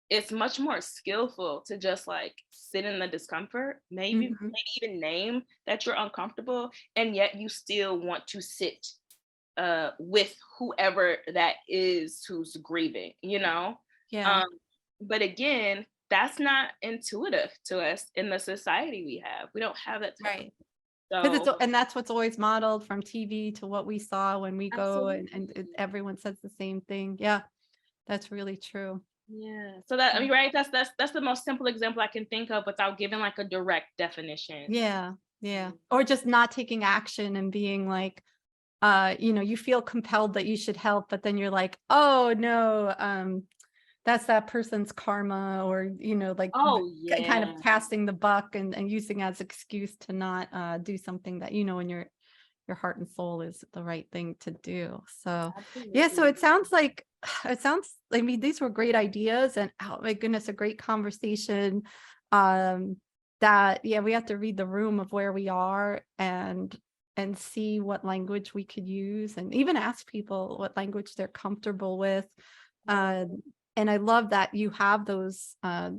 it's much more skillful to just like sit in the discomfort, maybe even name that you're uncomfortable, and yet you still want to sit with whoever that is who's grieving, you know? Yeah. But again, that's not intuitive to us in the society we have. We don't have that type Right. of, so And that's what's always modeled from TV to what we saw when we go, and absolutely. everyone says the same thing. Yeah, that's really true. Yeah. So that, I mean, right, that's the most simple example I can think of without giving like a direct definition. Yeah, yeah. Or just not taking action and being like, you feel compelled that you should help, but then you're like, oh no, that's that person's karma, or like Oh kind of yeah. passing the buck and using as excuse to not do something that in your heart and soul is the right thing to do. So yeah, so Absolutely. it sounds like I mean, these were great ideas, and oh my goodness, a great conversation. That yeah, we have to read the room of where we are and see what language we could use, and even ask people what language they're comfortable with. Uh, and I love that you have those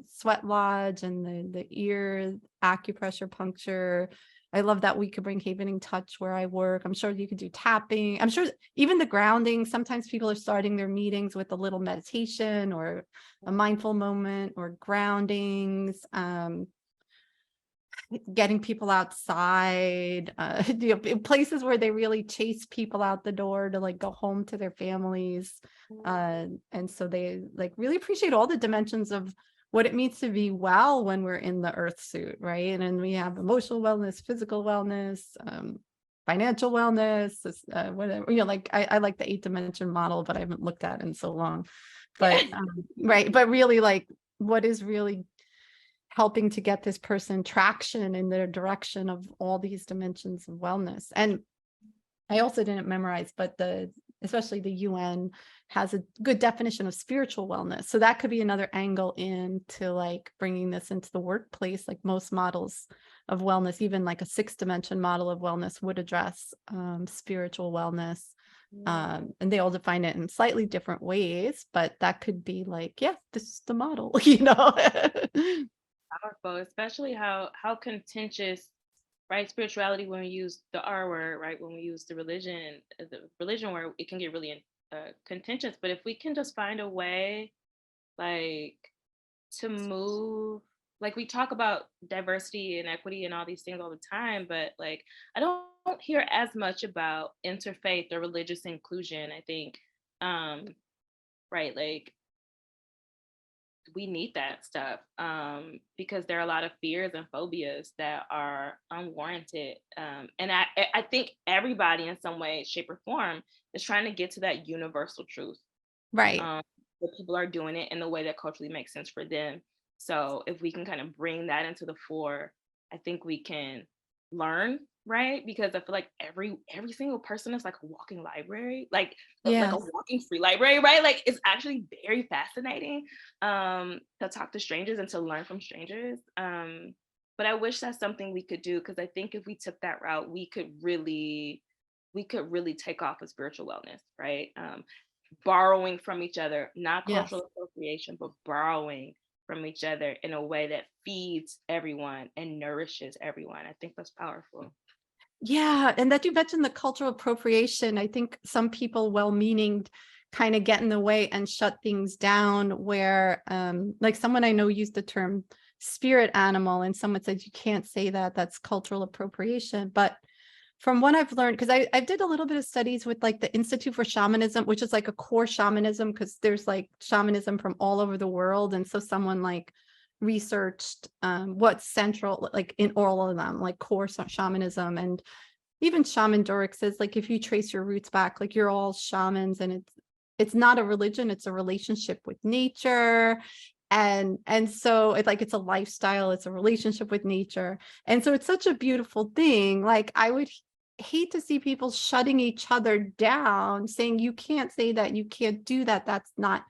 sweat lodge and the ear acupressure puncture. I love that we could bring havening touch where I work. I'm sure you could do tapping. I'm sure even the grounding. Sometimes people are starting their meetings with a little meditation or a mindful moment or groundings. Getting people outside, places where they really chase people out the door to like go home to their families. And so they like really appreciate all the dimensions of what it means to be well when we're in the earth suit, right? And we have emotional wellness, physical wellness, financial wellness, whatever, like I like the 8-dimension model, but I haven't looked at it in so long. But right, but really like what is really helping to get this person traction in their direction of all these dimensions of wellness. And I also didn't memorize, but especially the UN has a good definition of spiritual wellness. So that could be another angle into like bringing this into the workplace. Like most models of wellness, even like a 6-dimension model of wellness would address spiritual wellness. And they all define it in slightly different ways, but that could be like, yeah, this is the model, Powerful, especially how contentious, right, spirituality, when we use the R word, right, when we use the religion word, it can get really contentious. But if we can just find a way like to move, like we talk about diversity and equity and all these things all the time, but like I don't hear as much about interfaith or religious inclusion. I think right, like we need that stuff, because there are a lot of fears and phobias that are unwarranted, and I think everybody in some way, shape, or form is trying to get to that universal truth. Right. but people are doing it in the way that culturally makes sense for them. So if we can kind of bring that into the fore, I think we can learn, right? Because I feel like every single person is like a walking library, like a Yes. walking free library, right? Like it's actually very fascinating to talk to strangers and to learn from strangers. But I wish that's something we could do, because I think if we took that route, we could really take off with spiritual wellness, right? Borrowing from each other, not Yes. cultural appropriation, but borrowing from each other in a way that feeds everyone and nourishes everyone. I think that's powerful. Yeah, and that you mentioned the cultural appropriation, I think some people well-meaning kind of get in the way and shut things down where like someone I know used the term spirit animal and someone said you can't say that, that's cultural appropriation. But from what I've learned, because I did a little bit of studies with like the Institute for Shamanism, which is like a core shamanism, because there's like shamanism from all over the world. And so someone like researched what's central, like in all of them, like core shamanism. And even Shaman Durek says, like, if you trace your roots back, like you're all shamans, and it's not a religion, it's a relationship with nature. And so it's like it's a lifestyle, it's a relationship with nature. And so it's such a beautiful thing. Like I would hate to see people shutting each other down, saying you can't say that, you can't do that, that's not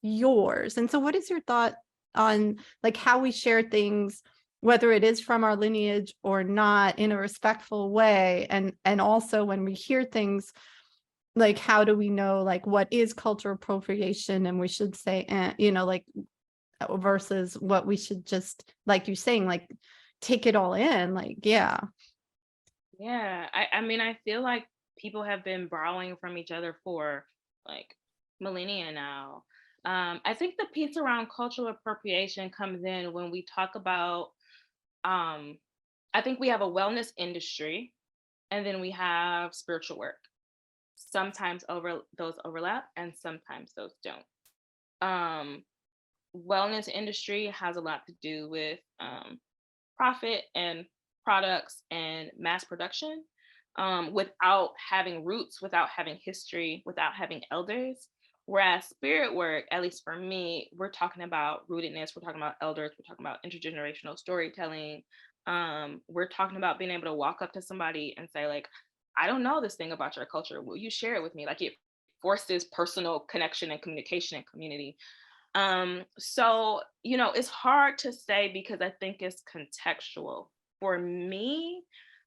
yours. And so what is your thought on like how we share things, whether it is from our lineage or not, in a respectful way? And also when we hear things, like how do we know like what is cultural appropriation and we should say like versus what we should just, like you're saying, like take it all in, like yeah. Yeah, I mean, I feel like people have been borrowing from each other for like millennia now. I think the piece around cultural appropriation comes in when we talk about, I think we have a wellness industry and then we have spiritual work. Sometimes those overlap and sometimes those don't. Um, Wellness industry has a lot to do with profit and products and mass production, without having roots, without having history, without having elders. Whereas spirit work, at least for me, we're talking about rootedness, we're talking about elders, we're talking about intergenerational storytelling. We're talking about being able to walk up to somebody and say, like, I don't know this thing about your culture. Will you share it with me? Like it forces personal connection and communication and community. So, it's hard to say because I think it's contextual. For me,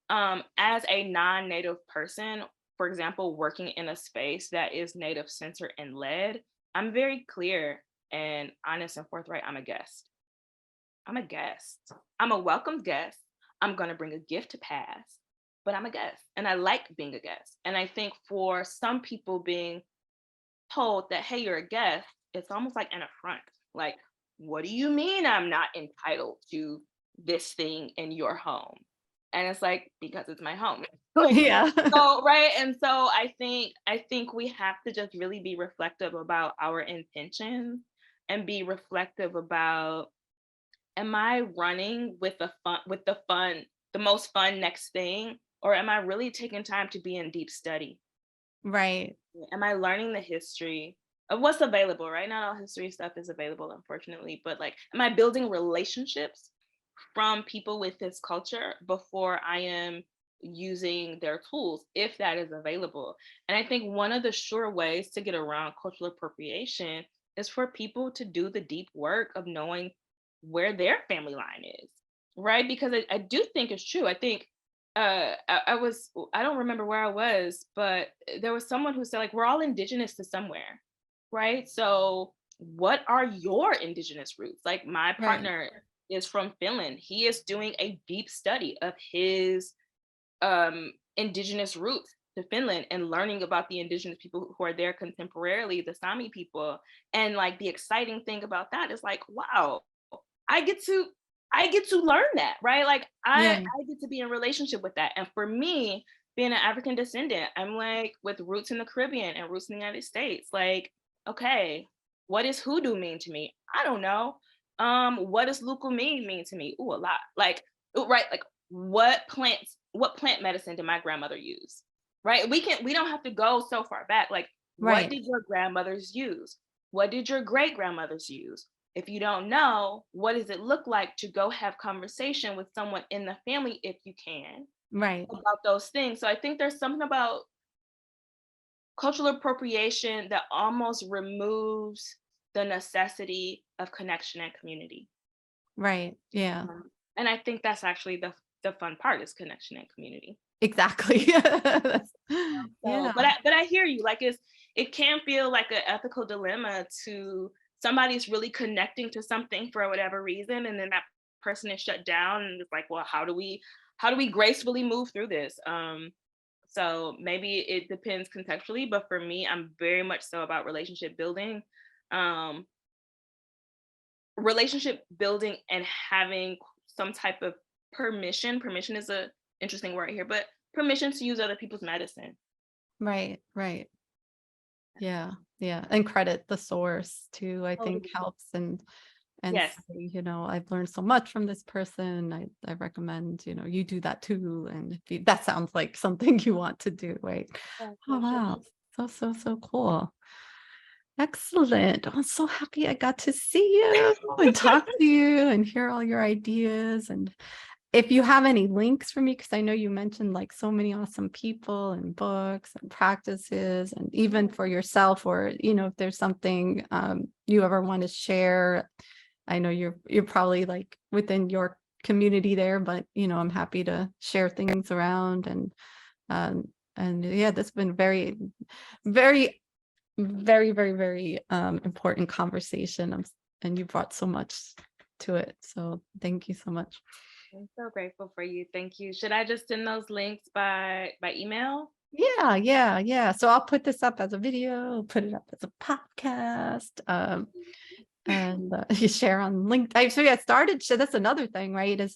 as a non-native person, for example, working in a space that is native centered and led, I'm very clear and honest and forthright. I'm a guest. I'm a guest. I'm a welcome guest. I'm going to bring a gift to pass, but I'm a guest and I like being a guest. And I think for some people, being told that, hey, you're a guest, it's almost like an affront. Like, what do you mean I'm not entitled to this thing in your home? And it's like, because it's my home. Like, Yeah. so, right. And so I think we have to just really be reflective about our intentions and be reflective about, am I running with the most fun next thing, or am I really taking time to be in deep study? Right. Am I learning the history of what's available, right? Not all history stuff is available, unfortunately, but like, am I building relationships from people with this culture before I am using their tools, if that is available? And I think one of the sure ways to get around cultural appropriation is for people to do the deep work of knowing where their family line is, right? Because I do think it's true. I think I don't remember where I was, but there was someone who said, like, we're all indigenous to somewhere, right? So what are your indigenous roots? Like, my Right. partner is from Finland. He is doing a deep study of his indigenous roots to Finland and learning about the indigenous people who are there contemporarily, the Sami people. And like, the exciting thing about that is like, wow, I get to I get to learn that, right? Like, I Yeah. get to be in relationship with that. And for me, being an African descendant, I'm like, with roots in the Caribbean and roots in the United States, like, okay, what does hoodoo mean to me? I don't know. What does Lukumine mean to me? Ooh, a lot. Like, ooh, right, like, what plant medicine did my grandmother use? Right? We don't have to go so far back. Like, what Right. did your grandmothers use? what did your great grandmothers use? If you don't know, what does it look like to go have conversation with someone in the family, if you can, Right. about those things? So I think there's something about cultural appropriation that almost removes the necessity of connection and community. Right. Yeah. And I think that's actually the fun part, is connection and community. Exactly. So, Yeah. but I hear you. Like, it can feel like an ethical dilemma to somebody's really connecting to something for whatever reason, and then that person is shut down, and it's like, well, how do we gracefully move through this? So maybe it depends contextually, but for me, I'm very much so about relationship building. Um, Relationship building and having some type of permission. Permission is a interesting word here, but permission to use other people's medicine. Right. Right. Yeah. Yeah. And credit the source too, I think Totally. helps. And Yes. say, I've learned so much from this person. I recommend, you do that too. And if you, that sounds like something you want to do, right? Yes, Oh, for sure. wow. So cool. Excellent. I'm so happy I got to see you and talk to you and hear all your ideas. And if you have any links for me, because I know you mentioned like so many awesome people and books and practices, and even for yourself, or if there's something you ever want to share. I know you're probably like within your community there, but I'm happy to share things around. And yeah, that's been very, very, very, very, very important conversation. And you brought so much to it. So thank you so much. I'm so grateful for you. Thank you. Should I just send those links by email? Yeah. So I'll put this up as a video, put it up as a podcast, and you share on LinkedIn. So yeah, that's another thing, right? Is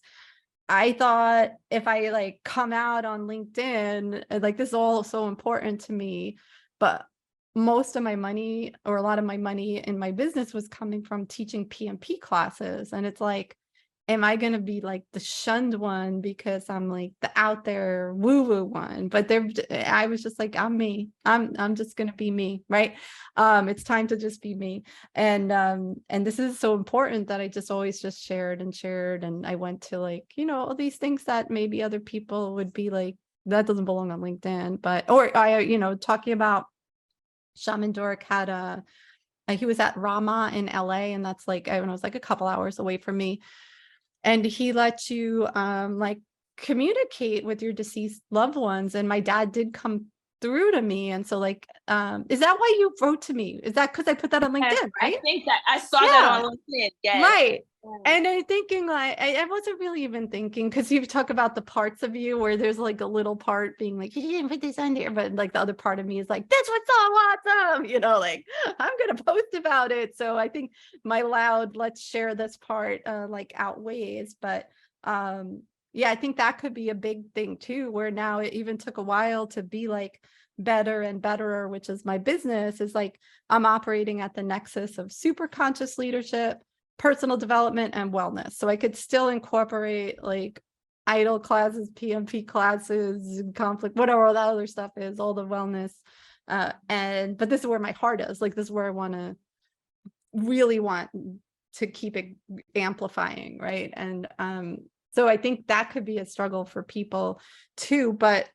I thought if I like come out on LinkedIn, like this is all so important to me, but most of my money, or a lot of my money in my business, was coming from teaching PMP classes. And it's like, am I going to be like the shunned one because I'm like the out there woo woo one? But I was just like, I'm me. I'm just going to be me. Right. It's time to just be me. And this is so important that I just always just shared. And I went to like, all these things that maybe other people would be like, that doesn't belong on LinkedIn, or talking about Shaman Durek had he was at Rama in LA, and that's like, I don't know, it's like a couple hours away from me. And he lets you like communicate with your deceased loved ones. And my dad did come through to me. And so like, is that why you wrote to me? Is that because I put that on Yes, LinkedIn, right? I think that I saw that on LinkedIn. Yes. Right. Yes. And I'm thinking like, I wasn't really even thinking, because you talk about the parts of you where there's like a little part being like, you didn't put this on there, but like the other part of me is like, this was so awesome, like I'm gonna post about it. So I think my loud let's share this part like outweighs. But yeah, I think that could be a big thing too, where now it even took a while to be like better and betterer, which is my business, is like I'm operating at the nexus of super conscious leadership, personal development, and wellness. So I could still incorporate like idle classes, PMP classes, conflict, whatever all that other stuff is, all the wellness. But this is where my heart is. Like, this is where I really want to keep it amplifying, right? And so I think that could be a struggle for people too. But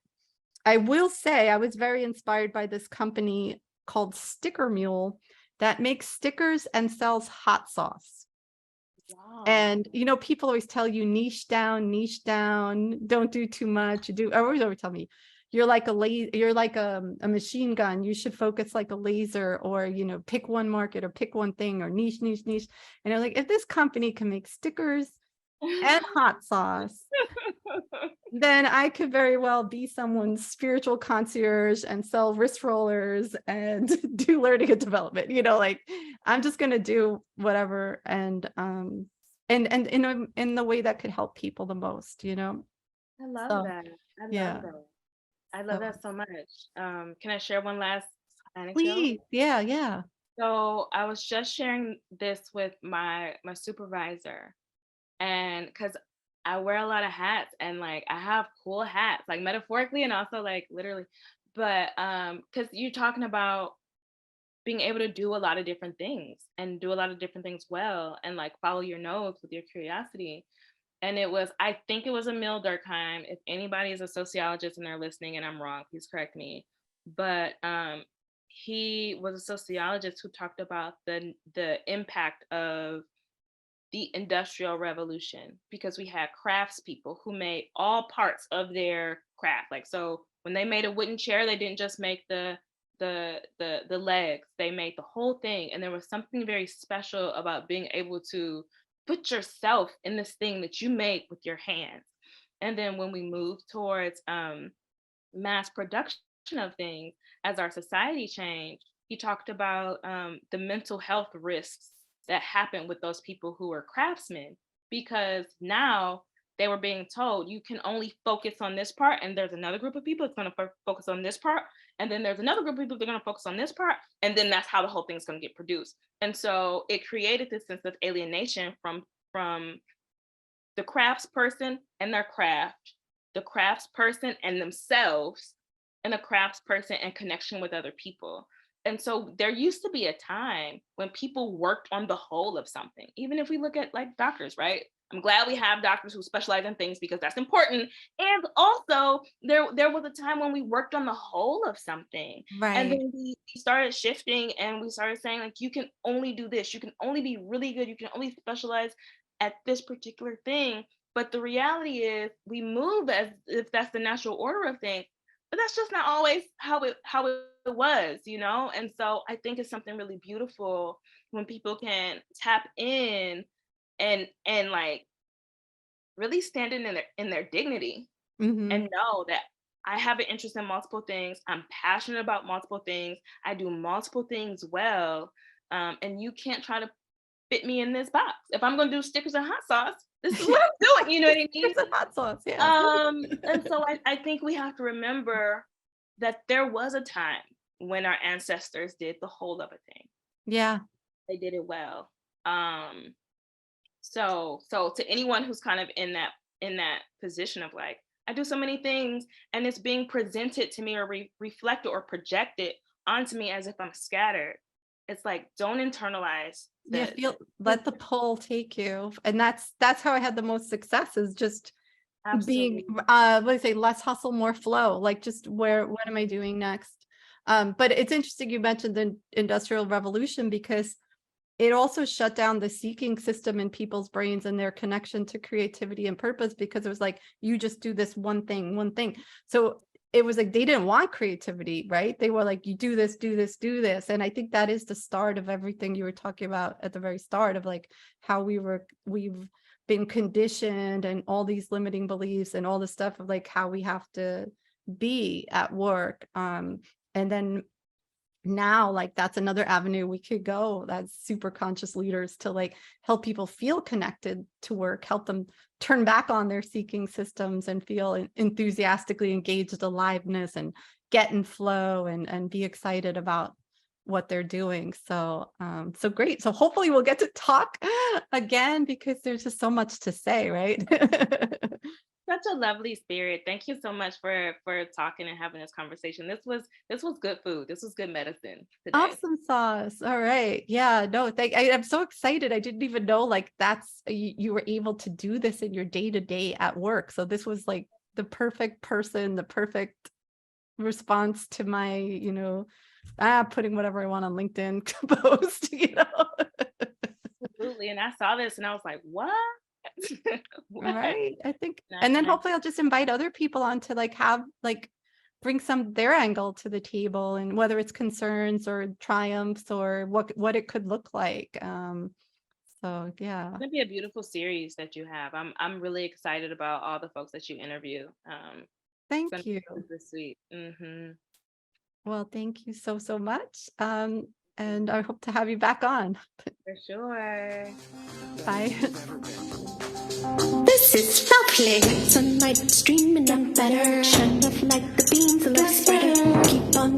I will say I was very inspired by this company called Sticker Mule that makes stickers and sells hot sauce. Wow. And people always tell you niche down, don't do too much. Always tell me you're like a machine gun. You should focus like a laser, or pick one market or pick one thing, or niche. And they're like, if this company can make stickers and hot sauce, then I could very well be someone's spiritual concierge and sell wrist rollers and do learning and development. Like I'm just gonna do whatever, and in the way that could help people the most. I love So, that. I yeah. love that. I love that so much. Can I share one last anecdote? Please, yeah. So I was just sharing this with my supervisor, and because I wear a lot of hats, and like I have cool hats, like metaphorically and also like literally. But because you're talking about being able to do a lot of different things and do a lot of different things well, and like follow your nose with your curiosity. And I think it was Emil Durkheim. If anybody is a sociologist and they're listening and I'm wrong, please correct me. But he was a sociologist who talked about the impact of the Industrial Revolution, because we had craftspeople who made all parts of their craft. Like, so when they made a wooden chair, they didn't just make the legs, they made the whole thing. And there was something very special about being able to put yourself in this thing that you make with your hands. And then when we move towards mass production of things, as our society changed, he talked about the mental health risks that happened with those people who were craftsmen, because now they were being told you can only focus on this part, and there's another group of people that's going to focus on this part, and then there's another group of people that are going to focus on this part, and then that's how the whole thing's going to get produced. And so it created this sense of alienation from the craftsperson and their craft, the craftsperson and themselves, and the craftsperson and connection with other people. And so there used to be a time when people worked on the whole of something. Even if we look at like doctors, right? I'm glad we have doctors who specialize in things because that's important. And also there was a time when we worked on the whole of something. Right. And then we started shifting and we started saying like, you can only do this. You can only be really good. You can only specialize at this particular thing. But the reality is we move as if that's the natural order of things. But that's just not always how it was, you know? And so I think it's something really beautiful when people can tap in and like really stand in their dignity, Mm-hmm. and know that I have an interest in multiple things. I'm passionate about multiple things. I do multiple things well. And you can't try to fit me in this box. If I'm going to do stickers and hot sauce, this is what I'm doing. You know what I mean? It's a hot sauce, yeah. And so I think we have to remember that there was a time when our ancestors did the whole of a thing. Yeah. They did it well. So to anyone who's kind of in that position of like, I do so many things and it's being presented to me or reflected or projected onto me as if I'm scattered. It's like, don't internalize. Let the pull take you. And that's how I had the most success, is just Absolutely. being less hustle, more flow. Like, just what am I doing next? But it's interesting you mentioned the Industrial Revolution, because it also shut down the seeking system in people's brains and their connection to creativity and purpose, because it was like, you just do this one thing. So it was like, they didn't want creativity, right? They were like, you do this. And I think that is the start of everything you were talking about at the very start, of like how we've been conditioned and all these limiting beliefs and all the stuff of like how we have to be at work. And then now, like, that's another avenue we could go, that's super conscious leaders, to like help people feel connected to work, help them turn back on their seeking systems and feel enthusiastically engaged, aliveness, and get in flow and be excited about what they're doing. So great. So hopefully we'll get to talk again, because there's just so much to say, right? Such a lovely spirit. Thank you so much for talking and having this conversation. This was good food. This was good medicine today. Awesome sauce. All right. Yeah, no, I'm so excited. I didn't even know like you were able to do this in your day-to-day at work. So this was like the perfect person, the perfect response to my, putting whatever I want on LinkedIn post, Absolutely. And I saw this and I was like, what? Right. I think, and then hopefully I'll just invite other people on to like have like bring some their angle to the table, and whether it's concerns or triumphs or what it could look like. So yeah, it's gonna be a beautiful series that you have. I'm really excited about all the folks that you interview. Thank you. Super sweet. Mm-hmm. Well, thank you so much. And I hope to have you back on. For sure. Bye. This is lovely. Sunlight streaming up better. Shine up like the beams of light spreader. Keep on